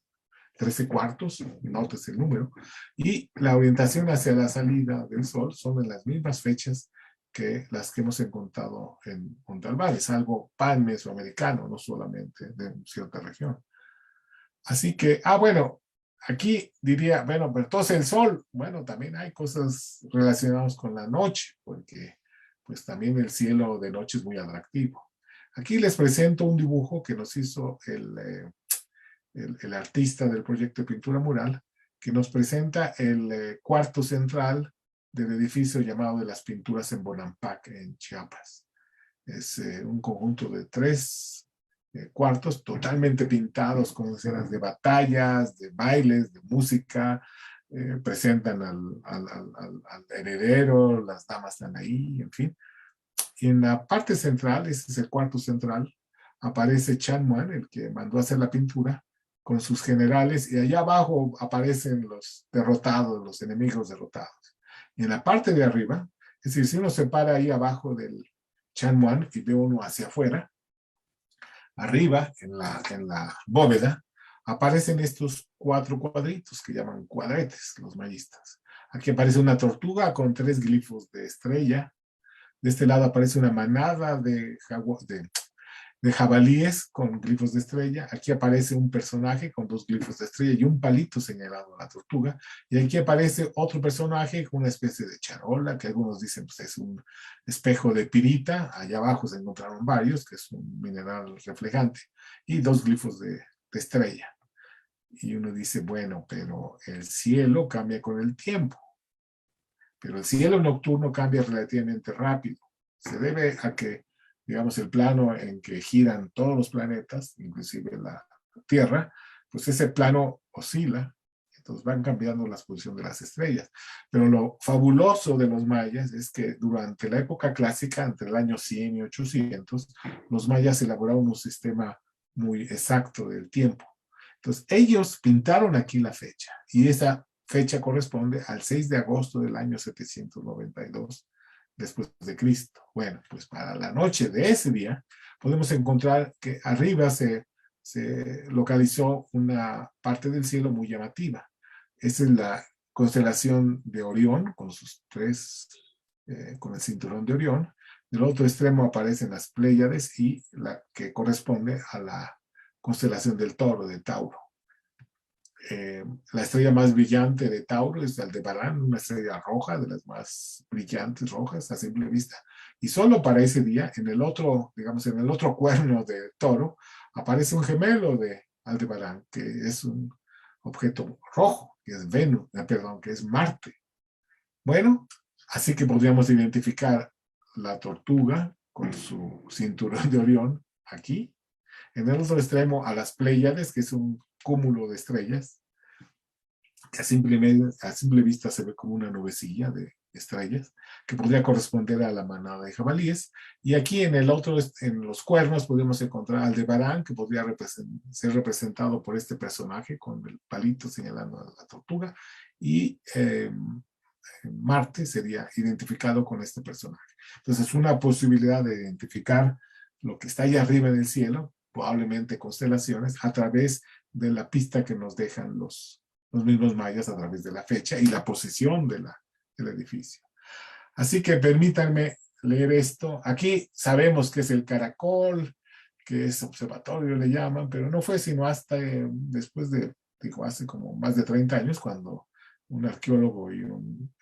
13 cuartos, notes el número, y la orientación hacia la salida del sol son en las mismas fechas que las que hemos encontrado en Monte Albán. Es algo pan-mesoamericano, no solamente de cierta región. Así que, bueno, aquí diría, bueno, pero entonces el sol, bueno, también hay cosas relacionadas con la noche, porque pues también el cielo de noche es muy atractivo. Aquí les presento un dibujo que nos hizo el artista del proyecto de pintura mural, que nos presenta el cuarto central del edificio llamado de las pinturas en Bonampak, en Chiapas. Es un conjunto de 3 cuartos totalmente pintados con escenas de batallas, de bailes, de música, presentan al heredero, las damas están ahí, en fin. Y en la parte central, ese es el cuarto central, aparece Chan Muan, el que mandó a hacer la pintura, con sus generales, y allá abajo aparecen los derrotados, los enemigos derrotados. Y en la parte de arriba, es decir, si uno se para ahí abajo del Chan Muan y ve uno hacia afuera, Arriba, en la bóveda, aparecen estos 4 cuadritos que llaman cuadretes, los mayistas. Aquí aparece una tortuga con 3 glifos de estrella. De este lado aparece una manada de jabalíes con glifos de estrella. Aquí aparece un personaje con 2 glifos de estrella y un palito señalado a la tortuga. Y aquí aparece otro personaje con una especie de charola, que algunos dicen pues, es un espejo de pirita. Allá abajo se encontraron varios, que es un mineral reflejante, y 2 glifos de estrella. Y uno dice, bueno, pero el cielo cambia con el tiempo. Pero el cielo nocturno cambia relativamente rápido. Se debe a que, digamos, el plano en que giran todos los planetas, inclusive la Tierra, pues ese plano oscila, entonces van cambiando la posición de las estrellas. Pero lo fabuloso de los mayas es que durante la época clásica, entre el año 100 y 800, los mayas elaboraron un sistema muy exacto del tiempo. Entonces, ellos pintaron aquí la fecha, y esa fecha corresponde al 6 de agosto del año 792 después de Cristo. Bueno, pues para la noche de ese día podemos encontrar que arriba se localizó una parte del cielo muy llamativa. Esa es la constelación de Orión con sus 3, con el cinturón de Orión. Del otro extremo aparecen las Pléyades y la que corresponde a la constelación del Toro, de Tauro. La estrella más brillante de Tauro es Aldebarán, una estrella roja, de las más brillantes rojas a simple vista. Y solo para ese día, en el otro, digamos, en el otro cuerno de Toro, aparece un gemelo de Aldebarán, que es un objeto rojo, que es Venus, perdón, que es Marte. Bueno, así que podríamos identificar la tortuga con su cinturón de Orión aquí. En el otro extremo a las Pléyades, que es un cúmulo de estrellas, que a simple vista se ve como una nubecilla de estrellas, que podría corresponder a la manada de jabalíes. Y aquí en el otro, en los cuernos, podemos encontrar Aldebarán, que podría ser representado por este personaje con el palito señalando a la tortuga, y Marte sería identificado con este personaje. Entonces, una posibilidad de identificar lo que está allá arriba en el cielo, probablemente constelaciones, a través de la pista que nos dejan los mismos mayas a través de la fecha y la posición del edificio. Así que permítanme leer esto. Aquí sabemos que es el caracol, que es observatorio, le llaman, pero no fue sino hasta después de, digo, hace como más de 30 años, cuando un arqueólogo y un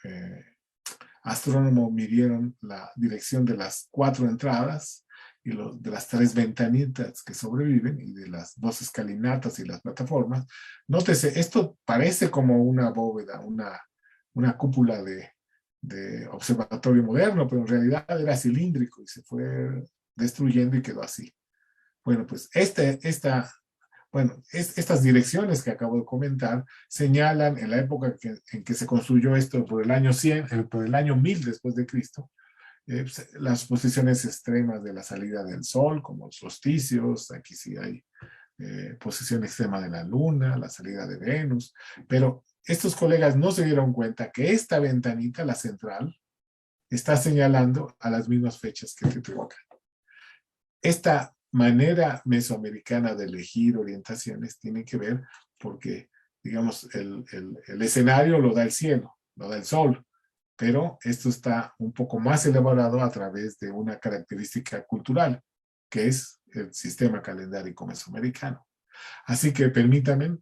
astrónomo midieron la dirección de las 4 entradas y de las 3 ventanitas que sobreviven y de las 2 escalinatas y las plataformas. Nótese, esto parece como una bóveda, una cúpula de observatorio moderno, pero en realidad era cilíndrico y se fue destruyendo y quedó así. Bueno, pues estas direcciones que acabo de comentar señalan en la época en que se construyó esto por el año 100, por el año 1000 después de Cristo, las posiciones extremas de la salida del sol, como los solsticios. Aquí sí hay posición extrema de la luna, la salida de Venus, pero estos colegas no se dieron cuenta que esta ventanita, la central, está señalando a las mismas fechas que Teotihuacán. Esta manera mesoamericana de elegir orientaciones tiene que ver porque, digamos, el escenario lo da el cielo, lo da el sol, pero esto está un poco más elaborado a través de una característica cultural, que es el sistema calendárico mesoamericano. Así que permítanme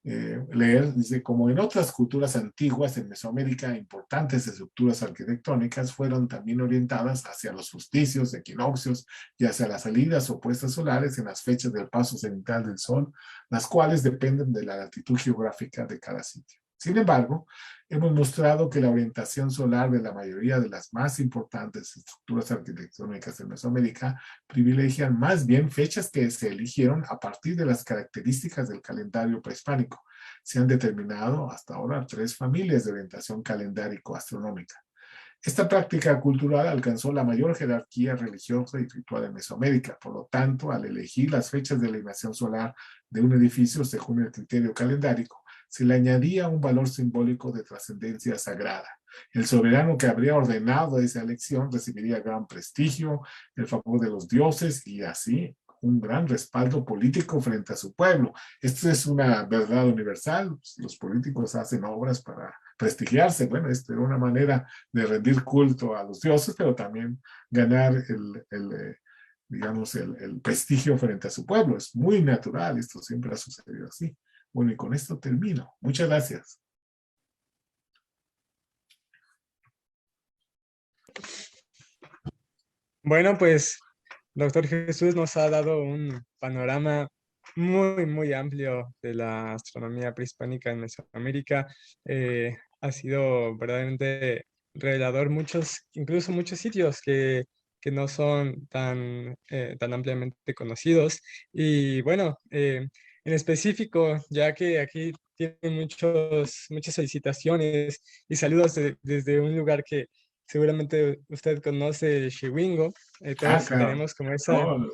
leer, dice, como en otras culturas antiguas en Mesoamérica, importantes estructuras arquitectónicas fueron también orientadas hacia los solsticios, equinoccios y hacia las salidas o puestas solares en las fechas del paso cenital del sol, las cuales dependen de la latitud geográfica de cada sitio. Sin embargo, hemos mostrado que la orientación solar de la mayoría de las más importantes estructuras arquitectónicas de Mesoamérica privilegian más bien fechas que se eligieron a partir de las características del calendario prehispánico. Se han determinado hasta ahora 3 familias de orientación calendárico-astronómica. Esta práctica cultural alcanzó la mayor jerarquía religiosa y ritual en Mesoamérica. Por lo tanto, al elegir las fechas de alineación solar de un edificio según el criterio calendárico, se le añadía un valor simbólico de trascendencia sagrada. El soberano que habría ordenado esa elección recibiría gran prestigio, el favor de los dioses y así un gran respaldo político frente a su pueblo. Esto es una verdad universal. Los políticos hacen obras para prestigiarse. Bueno, esto era una manera de rendir culto a los dioses, pero también ganar digamos, el prestigio frente a su pueblo. Es muy natural, esto siempre ha sucedido así. Bueno, y con esto termino. Muchas gracias. Bueno, pues doctor Jesús nos ha dado un panorama muy, muy amplio de la astronomía prehispánica en Mesoamérica. Ha sido verdaderamente revelador incluso muchos sitios que no son tan ampliamente conocidos. Y bueno, en específico, ya que aquí tienen muchas felicitaciones y saludos desde un lugar que seguramente usted conoce, Chihuingo. Ah, Todos claro. tenemos como esa No,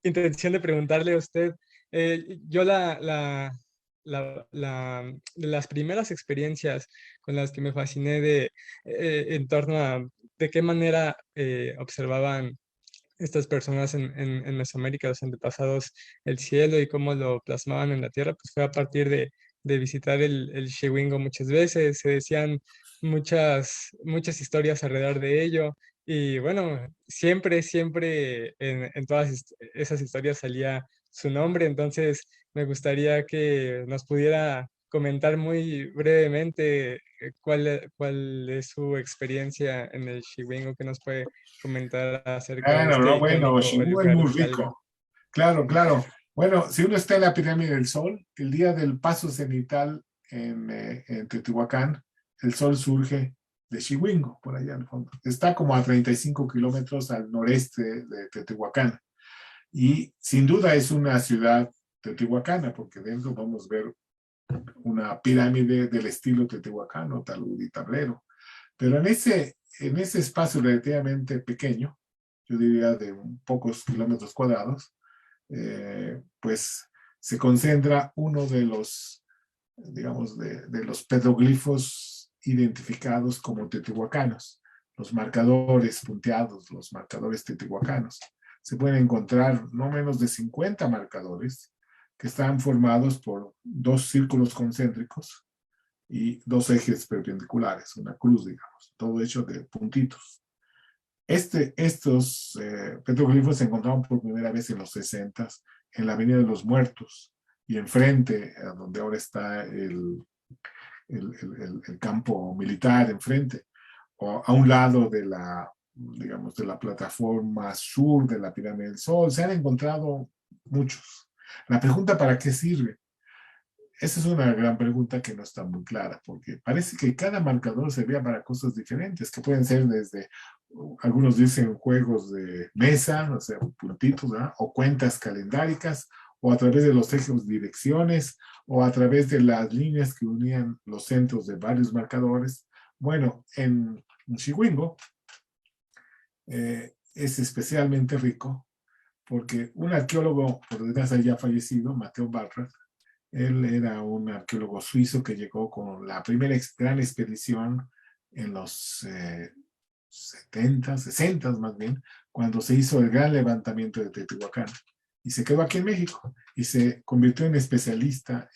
intención de preguntarle a usted. Yo de las primeras experiencias con las que me fasciné en torno a de qué manera observaban estas personas en Mesoamérica, los antepasados, el cielo y cómo lo plasmaban en la tierra, pues fue a partir de visitar el Xewingo muchas veces. Se decían muchas historias alrededor de ello. Y bueno, siempre en todas esas historias salía su nombre. Entonces, me gustaría que nos pudiera comentar muy brevemente cuál es su experiencia en el Xewingo, que nos puede comentar acerca de bueno, este no, bueno, icónico Shibuya es lugar muy hidalgo. rico. Claro, claro. Bueno, si uno está en la pirámide del Sol, el día del paso cenital en Teotihuacán, el Sol surge de Chihuingo, por allá al fondo. Está como a 35 kilómetros al noreste de Teotihuacán. Y sin duda es una ciudad teotihuacana, porque dentro vamos a ver una pirámide del estilo teotihuacano, talud y tablero. Pero en ese espacio relativamente pequeño, yo diría de pocos kilómetros cuadrados, pues se concentra uno de los, digamos, de los petroglifos identificados como teotihuacanos, los marcadores punteados, los marcadores teotihuacanos. Se pueden encontrar no menos de 50 marcadores que están formados por dos círculos concéntricos y dos ejes perpendiculares, una cruz, digamos, todo hecho de puntitos. Estos petroglifos se encontraron por primera vez en los 60 en la Avenida de los Muertos y enfrente, a donde ahora está el campo militar, enfrente, o a un lado de digamos, de la plataforma sur de la Pirámide del Sol. Se han encontrado muchos. La pregunta, ¿para qué sirve? Esa es una gran pregunta que no está muy clara, porque parece que cada marcador servía para cosas diferentes, que pueden ser desde, algunos dicen juegos de mesa, o sea, puntitos, ¿verdad? O cuentas calendáricas, o a través de los ejes direcciones, o a través de las líneas que unían los centros de varios marcadores. Bueno, en Chihuingo es especialmente rico, porque un arqueólogo, por desgracia ya fallecido, Mateo Bartra, él era un arqueólogo suizo que llegó con la primera gran expedición en los 70, 60 más bien, cuando se hizo el gran levantamiento de Teotihuacán. Y se quedó aquí en México y se convirtió en especialista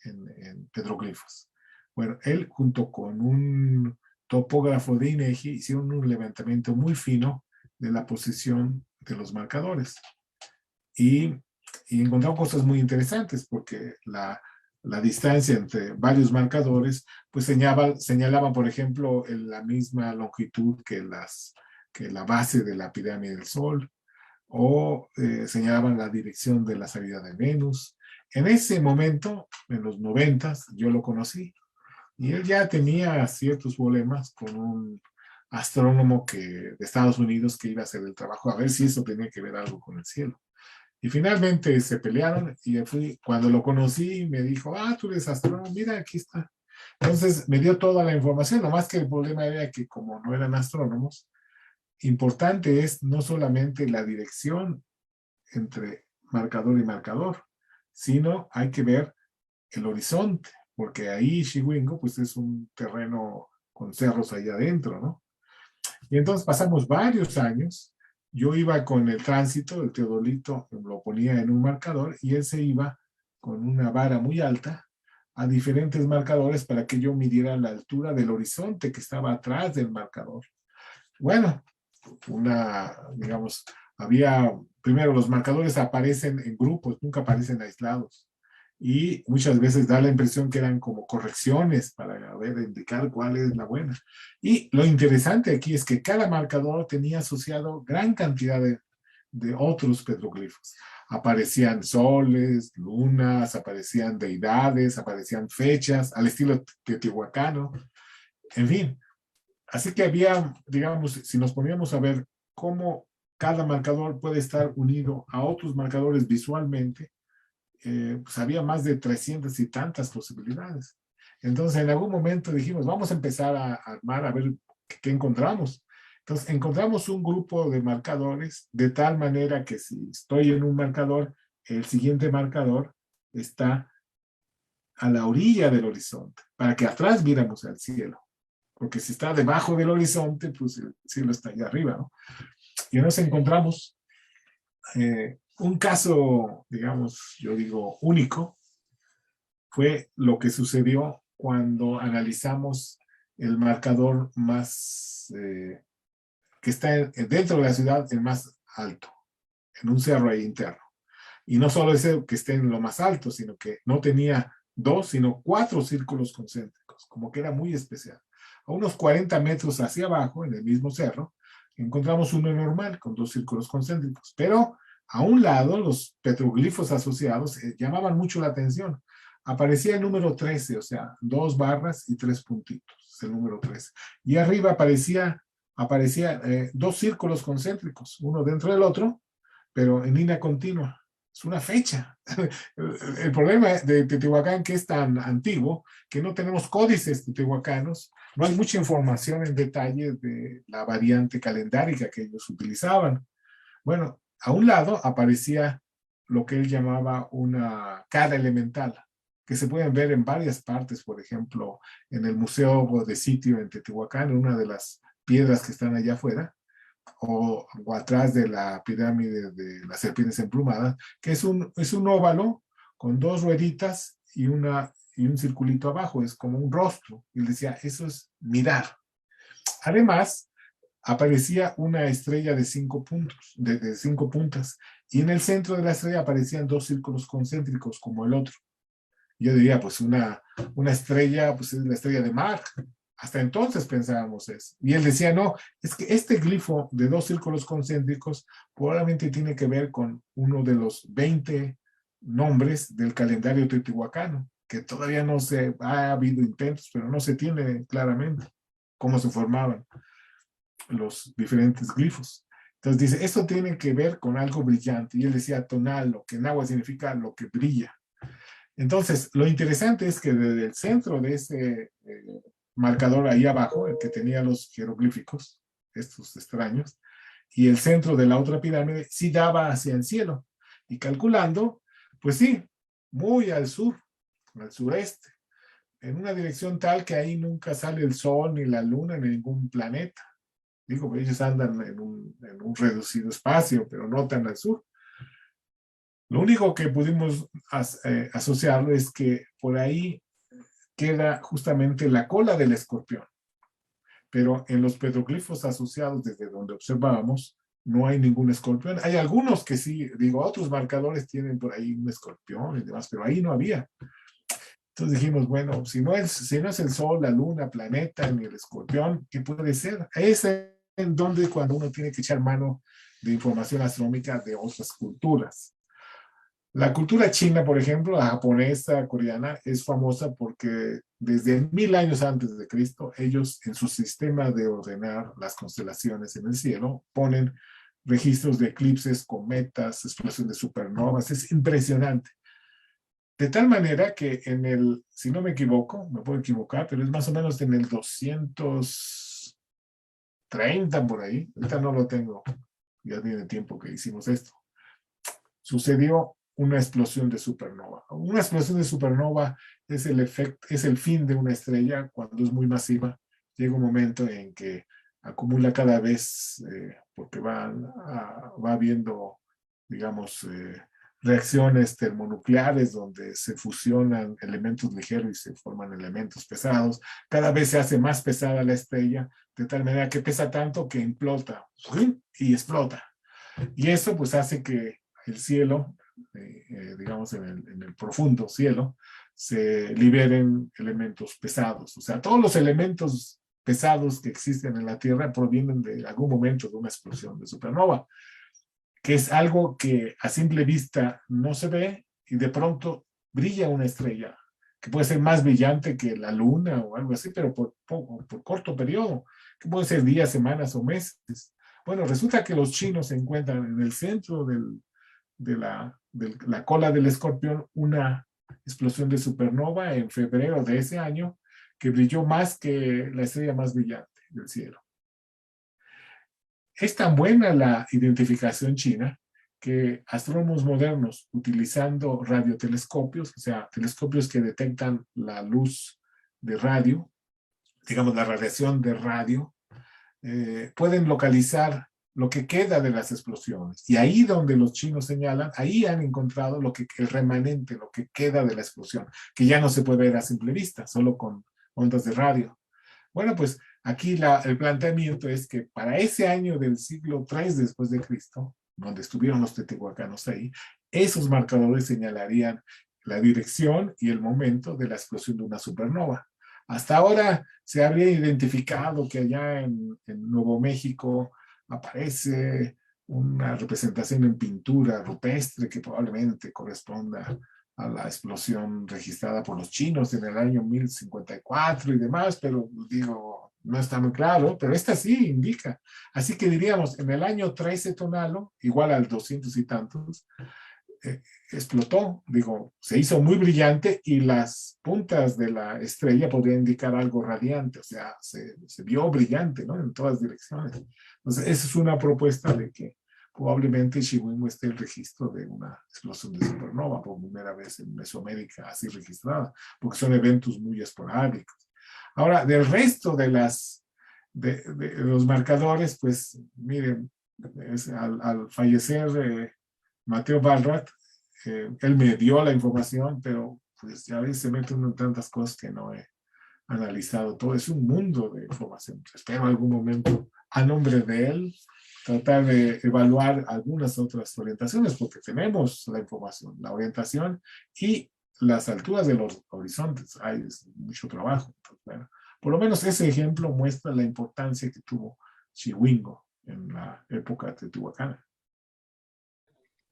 en petroglifos. Bueno, él junto con un topógrafo de INEGI hicieron un levantamiento muy fino de la posición de los marcadores. Y encontramos cosas muy interesantes porque la distancia entre varios marcadores pues señalaban, por ejemplo, en la misma longitud que la base de la pirámide del Sol, o señalaban la dirección de la salida de Venus. En ese momento, en los 90, yo lo conocí y él ya tenía ciertos problemas con un astrónomo de Estados Unidos que iba a hacer el trabajo, a ver si eso tenía que ver algo con el cielo. Y finalmente se pelearon y cuando lo conocí me dijo, tú eres astrónomo, mira, aquí está. Entonces me dio toda la información, nomás que el problema era que como no eran astrónomos, importante es no solamente la dirección entre marcador y marcador, sino hay que ver el horizonte, porque ahí Chihuingo pues es un terreno con cerros allá adentro, ¿no? Y entonces pasamos varios años. Yo iba con el tránsito, el teodolito lo ponía en un marcador y él se iba con una vara muy alta a diferentes marcadores para que yo midiera la altura del horizonte que estaba atrás del marcador. Bueno, digamos, primero los marcadores aparecen en grupos, nunca aparecen aislados. Y muchas veces da la impresión que eran como correcciones para indicar cuál es la buena. Y lo interesante aquí es que cada marcador tenía asociado gran cantidad de otros petroglifos. Aparecían soles, lunas, aparecían deidades, aparecían fechas, al estilo teotihuacano, en fin. Así que había, digamos, si nos poníamos a ver cómo cada marcador puede estar unido a otros marcadores visualmente, pues había más de 300 y tantas posibilidades. Entonces, en algún momento dijimos, vamos a empezar a armar, a ver qué encontramos. Entonces, encontramos un grupo de marcadores de tal manera que si estoy en un marcador, el siguiente marcador está a la orilla del horizonte, para que atrás viéramos al cielo. Porque si está debajo del horizonte, pues el cielo está allá arriba, ¿no? Y nos encontramos un caso, digamos, yo digo, único, fue lo que sucedió cuando analizamos el marcador más, que está dentro de la ciudad, el más alto, en un cerro ahí interno. Y no solo ese que esté en lo más alto, sino que no tenía 2, sino 4 círculos concéntricos, como que era muy especial. A unos 40 metros hacia abajo, en el mismo cerro, encontramos uno normal con 2 círculos concéntricos, pero a un lado los petroglifos asociados llamaban mucho la atención. Aparecía el número 13, o sea, 2 barras y 3 puntitos, es el número 13. Y arriba aparecía 2 círculos concéntricos, uno dentro del otro, pero en línea continua. Es una fecha. El problema de Teotihuacán que es tan antiguo que no tenemos códices teotihuacanos, no hay mucha información en detalle de la variante calendárica que ellos utilizaban. Bueno, a un lado aparecía lo que él llamaba una cara elemental, que se pueden ver en varias partes, por ejemplo, en el Museo de Sitio en Teotihuacán, en una de las piedras que están allá afuera, o atrás de la pirámide de las serpientes emplumadas, que es un óvalo con 2 rueditas y un circulito abajo, es como un rostro. Y él decía, eso es mirar. Además, aparecía una estrella de 5 puntos, de 5 puntas, y en el centro de la estrella aparecían 2 círculos concéntricos como el otro. Yo diría, pues una estrella, pues es la estrella de mar. Hasta entonces pensábamos eso. Y él decía, no, es que este glifo de 2 círculos concéntricos probablemente tiene que ver con uno de los 20 nombres del calendario teotihuacano, que todavía no ha habido intentos, pero no se tiene claramente cómo se formaban los diferentes glifos. Entonces dice, esto tiene que ver con algo brillante. Y él decía tonal, lo que en agua significa lo que brilla. Entonces, lo interesante es que desde el centro de ese marcador ahí abajo, el que tenía los jeroglíficos, estos extraños, y el centro de la otra pirámide, sí daba hacia el cielo. Y calculando, pues sí, muy al sur, al sureste, en una dirección tal que ahí nunca sale el sol, ni la luna, ni ningún planeta. Digo, ellos andan en un reducido espacio, pero no tan al sur. Lo único que pudimos asociarlo es que por ahí queda justamente la cola del escorpión. Pero en los petroglifos asociados desde donde observábamos, no hay ningún escorpión. Hay algunos que sí, digo, otros marcadores tienen por ahí un escorpión y demás, pero ahí no había. Entonces dijimos, bueno, si no es el sol, la luna, planeta, ni el escorpión, ¿qué puede ser? Es en donde cuando uno tiene que echar mano de información astronómica de otras culturas. La cultura china, por ejemplo, la japonesa, coreana, es famosa porque desde 1000 años antes de Cristo, ellos en su sistema de ordenar las constelaciones en el cielo ponen registros de eclipses, cometas, explosiones de supernovas. Es impresionante. De tal manera que si no me equivoco, me puedo equivocar, pero es más o menos en el 230 por ahí. Ahorita no lo tengo, ya tiene tiempo que hicimos esto. Sucedió una explosión de supernova. Una explosión de supernova es el fin de una estrella cuando es muy masiva llega un momento en que acumula cada vez, porque va habiendo, digamos, reacciones termonucleares donde se fusionan elementos ligeros y se forman elementos pesados. Cada vez se hace más pesada la estrella, de tal manera que pesa tanto que implota y explota. Y eso pues hace que el cielo, digamos en el profundo cielo, se liberen elementos pesados. O sea, todos los elementos pesados que existen en la Tierra provienen de algún momento de una explosión de supernova, que es algo que a simple vista no se ve y de pronto brilla una estrella, que puede ser más brillante que la luna o algo así, pero por corto periodo, que puede ser días, semanas o meses. Bueno, resulta que los chinos encuentran en el centro de la cola del escorpión una explosión de supernova en febrero de ese año que brilló más que la estrella más brillante del cielo. Es tan buena la identificación china que astrónomos modernos, utilizando radiotelescopios, o sea, telescopios que detectan la luz de radio, digamos la radiación de radio, pueden localizar lo que queda de las explosiones. Y ahí donde los chinos señalan, ahí han encontrado el remanente, lo que queda de la explosión, que ya no se puede ver a simple vista, solo con ondas de radio. Bueno, pues aquí el planteamiento es que para ese año del siglo III después de Cristo, donde estuvieron los teotihuacanos ahí, esos marcadores señalarían la dirección y el momento de la explosión de una supernova. Hasta ahora se habría identificado que allá en Nuevo México aparece una representación en pintura rupestre que probablemente corresponda a la explosión registrada por los chinos en el año 1054 y demás, pero digo, no está muy claro, pero esta sí indica. Así que diríamos, en el año 13 tonalo, igual al 200 y tantos, explotó, digo, se hizo muy brillante y las puntas de la estrella podrían indicar algo radiante, o sea, se vio brillante, ¿no? En todas direcciones. Entonces, esa es una propuesta de que probablemente Chihuahua esté el registro de una explosión de supernova por primera vez en Mesoamérica así registrada, porque son eventos muy esporádicos. Ahora, del resto de los marcadores, pues miren, al fallecer Mateo Balrat, él me dio la información, pero pues ya ves, se mete uno en tantas cosas que no he analizado todo. Es un mundo de información. Espero algún momento, a nombre de él, tratar de evaluar algunas otras orientaciones, porque tenemos la información, la orientación y las alturas de los horizontes. Hay mucho trabajo. Entonces, bueno, por lo menos ese ejemplo muestra la importancia que tuvo Chihuahua en la época teotihuacana.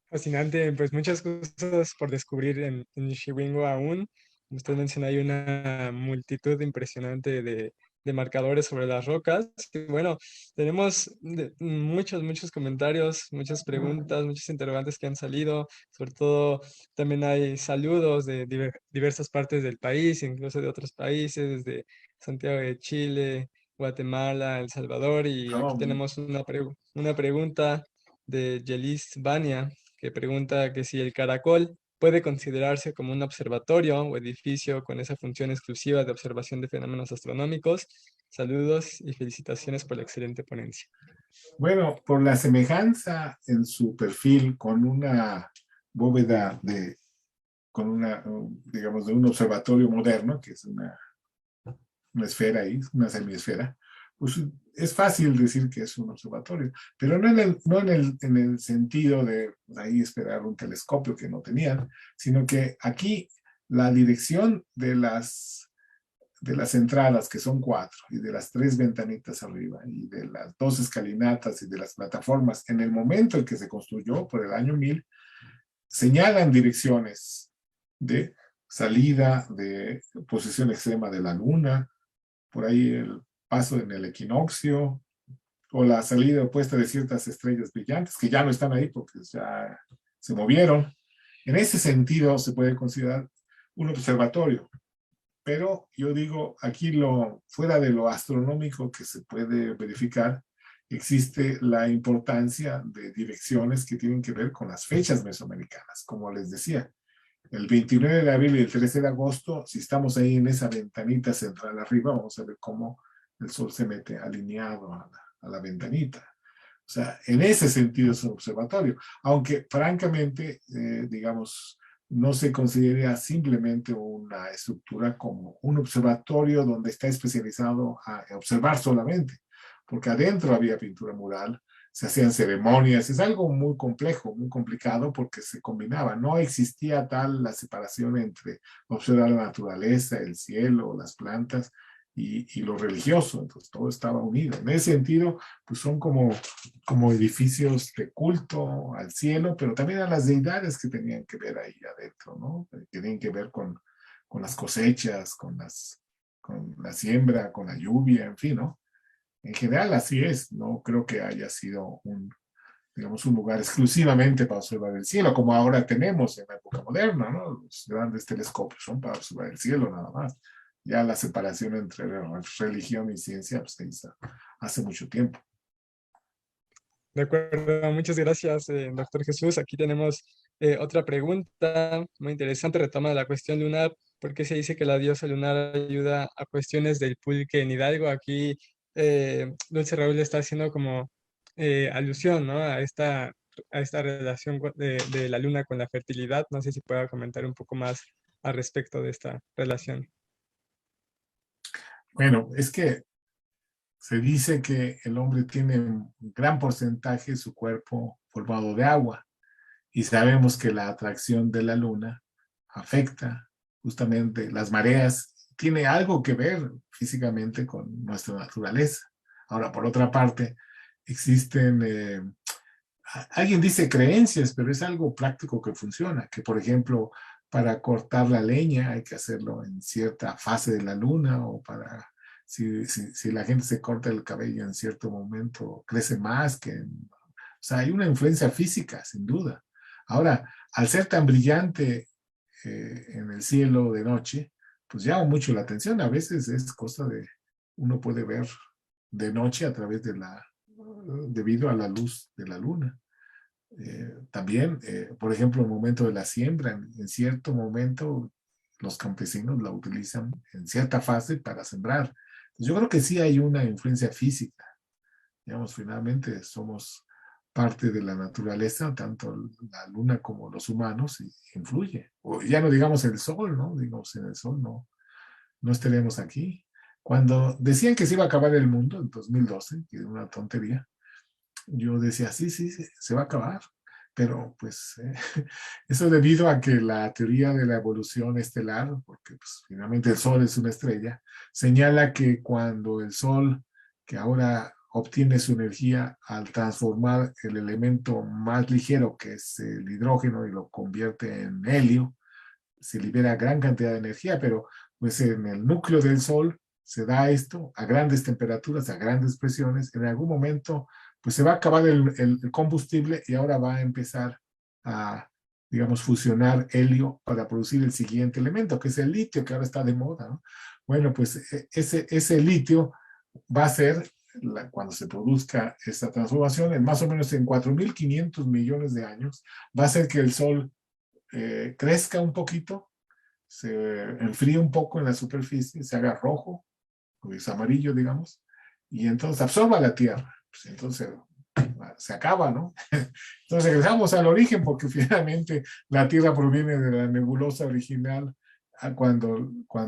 Fascinante, pues muchas cosas por descubrir en Chihuahua aún. Como usted menciona, hay una multitud impresionante de marcadores sobre las rocas. Y bueno, tenemos muchos comentarios, muchas preguntas, muchos interrogantes que han salido. Sobre todo, también hay saludos de diversas partes del país, incluso de otros países, desde Santiago de Chile, Guatemala, El Salvador. Y aquí tenemos una pregunta de Yelis Bania, que pregunta que si el Caracol puede considerarse como un observatorio o edificio con esa función exclusiva de observación de fenómenos astronómicos. Saludos y felicitaciones por la excelente ponencia. Bueno, por la semejanza en su perfil con una bóveda digamos, de un observatorio moderno, que es una esfera ahí, una semiesfera, pues es fácil decir que es un observatorio, pero no en el sentido de ahí esperar un telescopio que no tenían, sino que aquí la dirección de las entradas, que son 4, y de las 3 ventanitas arriba, y de las 2 escalinatas y de las plataformas, en el momento en que se construyó, por el año 1000, señalan direcciones de salida, de posición extrema de la luna, por ahí el paso en el equinoccio, o la salida opuesta de ciertas estrellas brillantes, que ya no están ahí porque ya se movieron. En ese sentido se puede considerar un observatorio. Pero yo digo, aquí fuera de lo astronómico que se puede verificar, existe la importancia de direcciones que tienen que ver con las fechas mesoamericanas. Como les decía, el 29 de abril y el 13 de agosto, si estamos ahí en esa ventanita central arriba, vamos a ver cómo el sol se mete alineado a la ventanita. O sea, en ese sentido es un observatorio, aunque francamente, digamos, no se considera simplemente una estructura como un observatorio donde está especializado a observar solamente, porque adentro había pintura mural, se hacían ceremonias, es algo muy complejo, muy complicado porque se combinaba, no existía tal la separación entre observar la naturaleza, el cielo, las plantas y lo religioso, entonces todo estaba unido. En ese sentido, pues son como edificios de culto al cielo, pero también a las deidades que tenían que ver ahí adentro, ¿no? Que tenían que ver con las cosechas, con la siembra, con la lluvia, en fin, ¿no? En general así es, no creo que haya sido digamos, un lugar exclusivamente para observar el cielo, como ahora tenemos en la época moderna, ¿no? Los grandes telescopios son para observar el cielo nada más. Ya la separación entre religión y ciencia, pues ahí está, hace mucho tiempo. De acuerdo, muchas gracias, doctor Jesús. Aquí tenemos otra pregunta muy interesante, retoma la cuestión lunar. ¿Por qué se dice que la diosa lunar ayuda a cuestiones del pulque en Hidalgo? Aquí Dulce Raúl está haciendo como alusión, ¿no? A esta relación de la luna con la fertilidad. No sé si pueda comentar un poco más al respecto de esta relación. Bueno, es que se dice que el hombre tiene un gran porcentaje de su cuerpo formado de agua y sabemos que la atracción de la luna afecta justamente las mareas, tiene algo que ver físicamente con nuestra naturaleza. Ahora, por otra parte, existen, alguien dice creencias, pero es algo práctico que funciona, que por ejemplo, para cortar la leña hay que hacerlo en cierta fase de la luna o para si la gente se corta el cabello en cierto momento, crece más o sea, hay una influencia física, sin duda. Ahora, al ser tan brillante en el cielo de noche, pues llama mucho la atención. A veces es cosa uno puede ver de noche a través debido a la luz de la luna. También, por ejemplo, el momento de la siembra, en cierto momento los campesinos la utilizan en cierta fase para sembrar. Yo creo que sí hay una influencia física. Digamos, finalmente somos parte de la naturaleza, tanto la luna como los humanos, y influye. O ya no digamos el sol, ¿no? Digamos, en el sol no estaremos aquí. Cuando decían que se iba a acabar el mundo en 2012, que era una tontería, yo decía, sí, se va a acabar. Pero pues eso debido a que la teoría de la evolución estelar, porque pues, finalmente el Sol es una estrella, señala que cuando el Sol, que ahora obtiene su energía al transformar el elemento más ligero, que es el hidrógeno, y lo convierte en helio, se libera gran cantidad de energía, pero pues en el núcleo del Sol se da esto a grandes temperaturas, a grandes presiones, en algún momento pues se va a acabar el combustible y ahora va a empezar a, digamos, fusionar helio para producir el siguiente elemento, que es el litio, que ahora está de moda, ¿no? Bueno, pues ese litio va a ser, cuando se produzca esta transformación, en más o menos en 4.500 millones de años, va a ser que el Sol crezca un poquito, se enfríe un poco en la superficie, se haga rojo, o es amarillo, digamos, y entonces absorba la Tierra. Pues entonces se acaba, ¿no? Entonces regresamos al origen porque finalmente la Tierra proviene de la nebulosa original cuando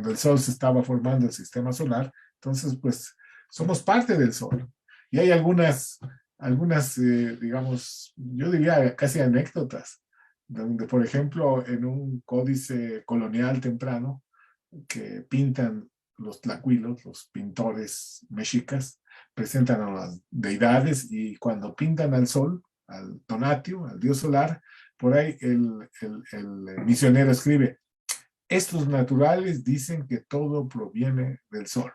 el Sol se estaba formando el sistema solar. Entonces, pues somos parte del Sol. Y hay algunas digamos, yo diría casi anécdotas, donde, por ejemplo, en un códice colonial temprano que pintan los tlacuilos, los pintores mexicas, presentan a las deidades y cuando pintan al sol, al Tonatio, al dios solar, por ahí el misionero escribe, estos naturales dicen que todo proviene del sol.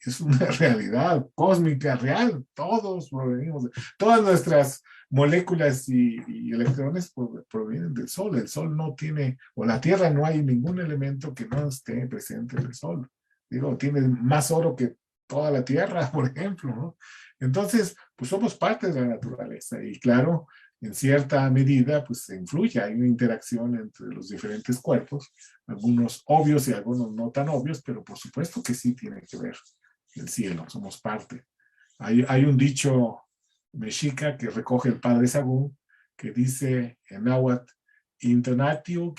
Es una realidad cósmica real, todos provenimos, todas nuestras moléculas y electrones provienen del Sol. El Sol no tiene, o la Tierra no hay ningún elemento que no esté presente en el Sol. Digo, tiene más oro que toda la Tierra, por ejemplo, ¿no? Entonces, pues somos parte de la naturaleza y claro, en cierta medida, pues se influye, hay una interacción entre los diferentes cuerpos, algunos obvios y algunos no tan obvios, pero por supuesto que sí tienen que ver el cielo, somos parte. Hay un dicho mexica que recoge el padre Sagún, que dice en náhuatl, Intonatio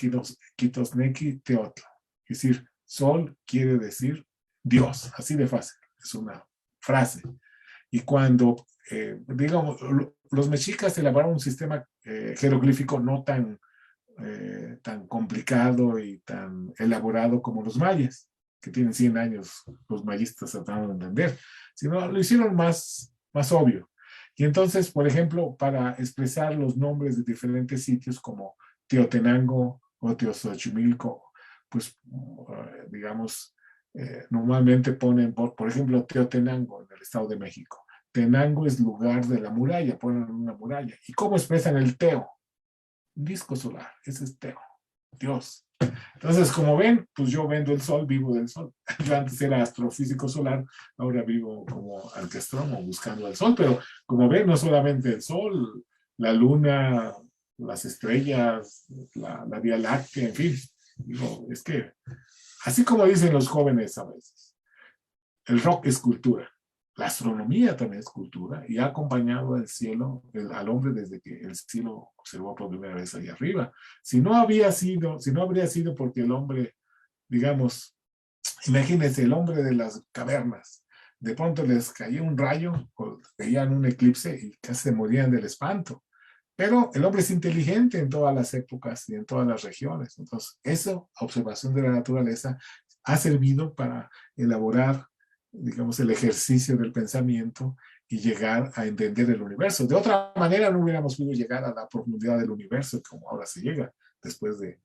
quitosnequi teotl. Es decir, sol quiere decir Dios, así de fácil, es una frase. Y cuando, digamos, los mexicas elaboraron un sistema jeroglífico no tan complicado y tan elaborado como los mayas, que tienen 100 años los mayistas tratando de entender, sino lo hicieron más obvio. Y entonces, por ejemplo, para expresar los nombres de diferentes sitios como Teotenango o Teoxochimilco, pues, digamos, normalmente ponen, por ejemplo, Teotenango en el Estado de México. Tenango es lugar de la muralla, ponen una muralla. ¿Y cómo expresan el Teo? Un disco solar, ese es Teo, Dios. Entonces, como ven, pues yo vendo el sol, vivo del sol. Yo antes era astrofísico solar, ahora vivo como arquestrónomo buscando el sol, pero como ven, no solamente el sol, la luna, las estrellas, la Vía Láctea, en fin. Digo, es que, así como dicen los jóvenes a veces, el rock es cultura. La astronomía también es cultura y ha acompañado al cielo, al hombre desde que el cielo observó por primera vez ahí arriba. Si no habría sido porque el hombre, digamos, imagínense, el hombre de las cavernas, de pronto les caía un rayo, o veían un eclipse y casi se morían del espanto. Pero el hombre es inteligente en todas las épocas y en todas las regiones. Entonces, esa observación de la naturaleza ha servido para elaborar, digamos, el ejercicio del pensamiento y llegar a entender el universo. De otra manera, no hubiéramos podido llegar a la profundidad del universo como ahora se llega, después de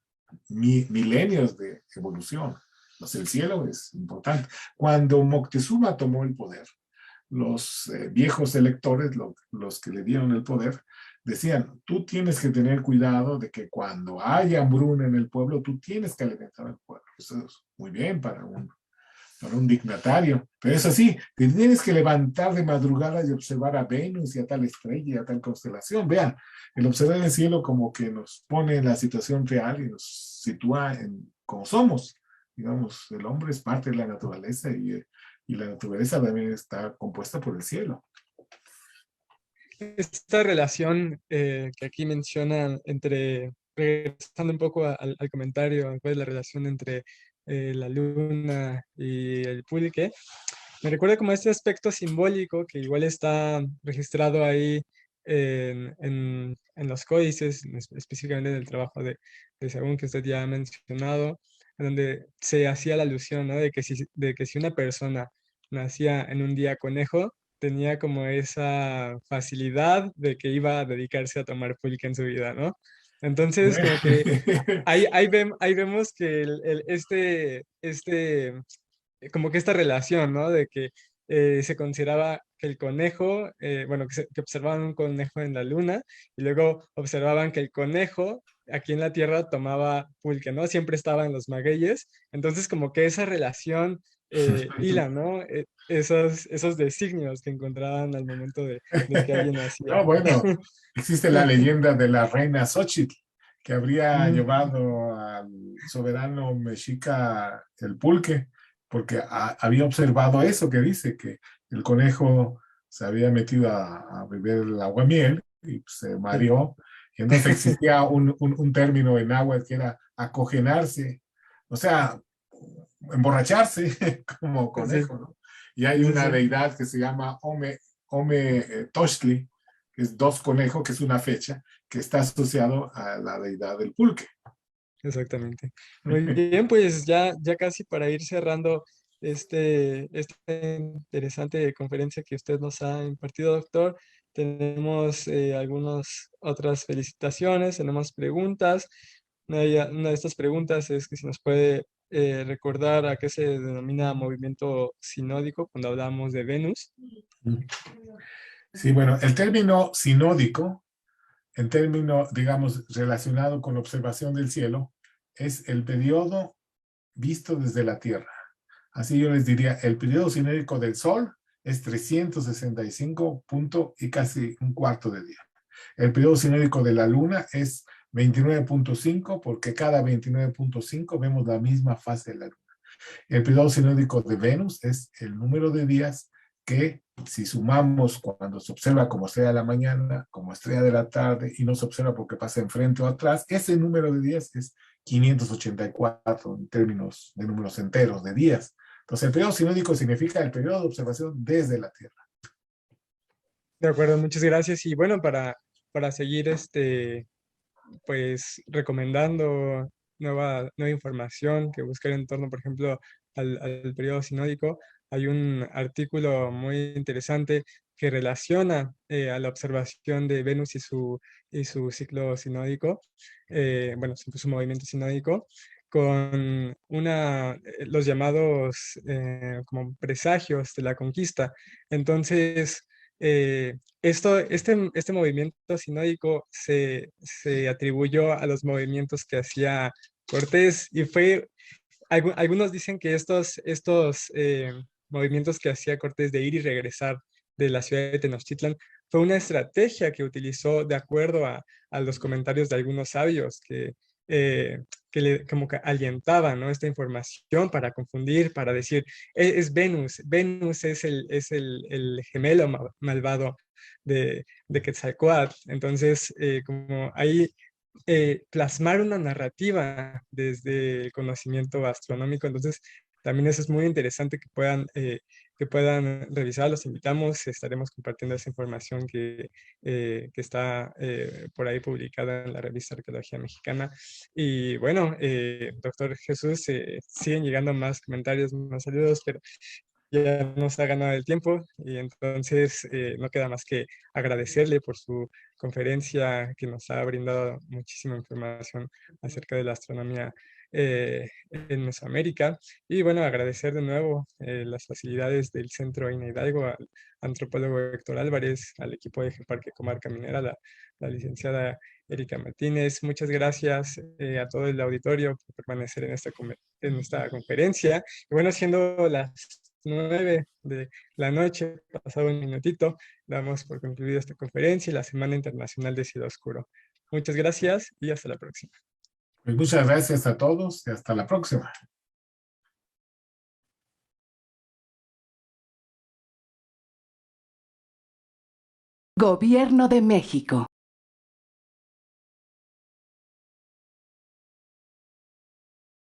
milenios de evolución. Entonces, el cielo es importante. Cuando Moctezuma tomó el poder, los viejos electores, los que le dieron el poder, decían, tú tienes que tener cuidado de que cuando haya hambruna en el pueblo, tú tienes que alimentar al pueblo. Eso es muy bien para un dignatario. Pero es así, te tienes que levantar de madrugada y observar a Venus y a tal estrella y a tal constelación. Vean, el observar el cielo como que nos pone en la situación real y nos sitúa en como somos. Digamos, el hombre es parte de la naturaleza y la naturaleza también está compuesta por el cielo. Esta relación que aquí mencionan regresando un poco al comentario, cuál es la relación entre la luna y el pulque, me recuerda como este aspecto simbólico que igual está registrado ahí en los códices, específicamente en el trabajo de Sagún que usted ya ha mencionado, en donde se hacía la alusión, ¿no? De que si una persona nacía en un día conejo, tenía como esa facilidad de que iba a dedicarse a tomar pulque en su vida, ¿no? Entonces, como que ahí vemos que como que esta relación, ¿no? De que se consideraba que el conejo, bueno, que observaban un conejo en la luna y luego observaban que el conejo aquí en la Tierra tomaba pulque, ¿no? Siempre estaba en los magueyes. Entonces, como que esa relación hila, ¿no? Esos designios que encontraban al momento de que alguien nacía. No, bueno, existe la leyenda de la reina Xochitl, que habría Mm, llevado al soberano mexica el pulque, porque había observado eso que dice, que el conejo se había metido a beber el aguamiel y se sí. mareó. Y entonces existía un término en agua que era acogenarse, o sea, emborracharse como Sí, conejo, ¿no? Y hay sí, una sí, deidad que se llama Tochtli, que es dos conejos, que es una fecha que está asociado a la deidad del pulque. exactamente. Muy bien, pues ya casi para ir cerrando esta interesante conferencia que usted nos ha impartido, doctor, tenemos algunas otras felicitaciones, tenemos preguntas. Una de estas preguntas es que si nos puede recordar a qué se denomina movimiento sinódico cuando hablamos de Venus. Sí, bueno, el término sinódico, en término, digamos, relacionado con la observación del cielo, es el periodo visto desde la Tierra. Así yo les diría, el periodo sinódico del Sol es 365 punto y casi un cuarto de día. El periodo sinódico de la Luna es 29.5 porque cada 29.5 vemos la misma fase de la Luna. El periodo sinódico de Venus es el número de días que, si sumamos cuando se observa como estrella de la mañana, como estrella de la tarde, y no se observa porque pasa enfrente o atrás, ese número de días es 584 en términos de números enteros de días. Entonces, el periodo sinódico significa el periodo de observación desde la Tierra. De acuerdo, muchas gracias. Y bueno, para seguir pues recomendando nueva información que buscar en torno, por ejemplo, al periodo sinódico. Hay un artículo muy interesante que relaciona a la observación de Venus y su ciclo sinódico, bueno, su movimiento sinódico, con los llamados como presagios de la conquista. Entonces, este movimiento sinódico se atribuyó a los movimientos que hacía Cortés y algunos dicen que estos movimientos que hacía Cortés de ir y regresar de la ciudad de Tenochtitlan fue una estrategia que utilizó de acuerdo a los comentarios de algunos sabios eh, que le como que alentaban, ¿no?, esta información para confundir, para decir, es Venus, Venus es el gemelo malvado de Quetzalcóatl". Entonces, como ahí plasmar una narrativa desde el conocimiento astronómico. Entonces, también eso es muy interesante que puedan revisar. Los invitamos, estaremos compartiendo esa información que está por ahí publicada en la revista Arqueología Mexicana. Y bueno, doctor Jesús, siguen llegando más comentarios, más saludos, pero ya nos ha ganado el tiempo y entonces no queda más que agradecerle por su conferencia que nos ha brindado muchísima información acerca de la astronomía en Mesoamérica. Y bueno, agradecer de nuevo las facilidades del Centro INA Hidalgo, al antropólogo Héctor Álvarez, al equipo de Geoparque Comarca Minera, la licenciada Erika Martínez. Muchas gracias a todo el auditorio por permanecer en esta conferencia. Y bueno, siendo las 9 de la noche, pasado un minutito, damos por concluida esta conferencia y la Semana Internacional de Cielo Oscuro. Muchas gracias y hasta la próxima. Pues muchas gracias a todos y hasta la próxima. Gobierno de México.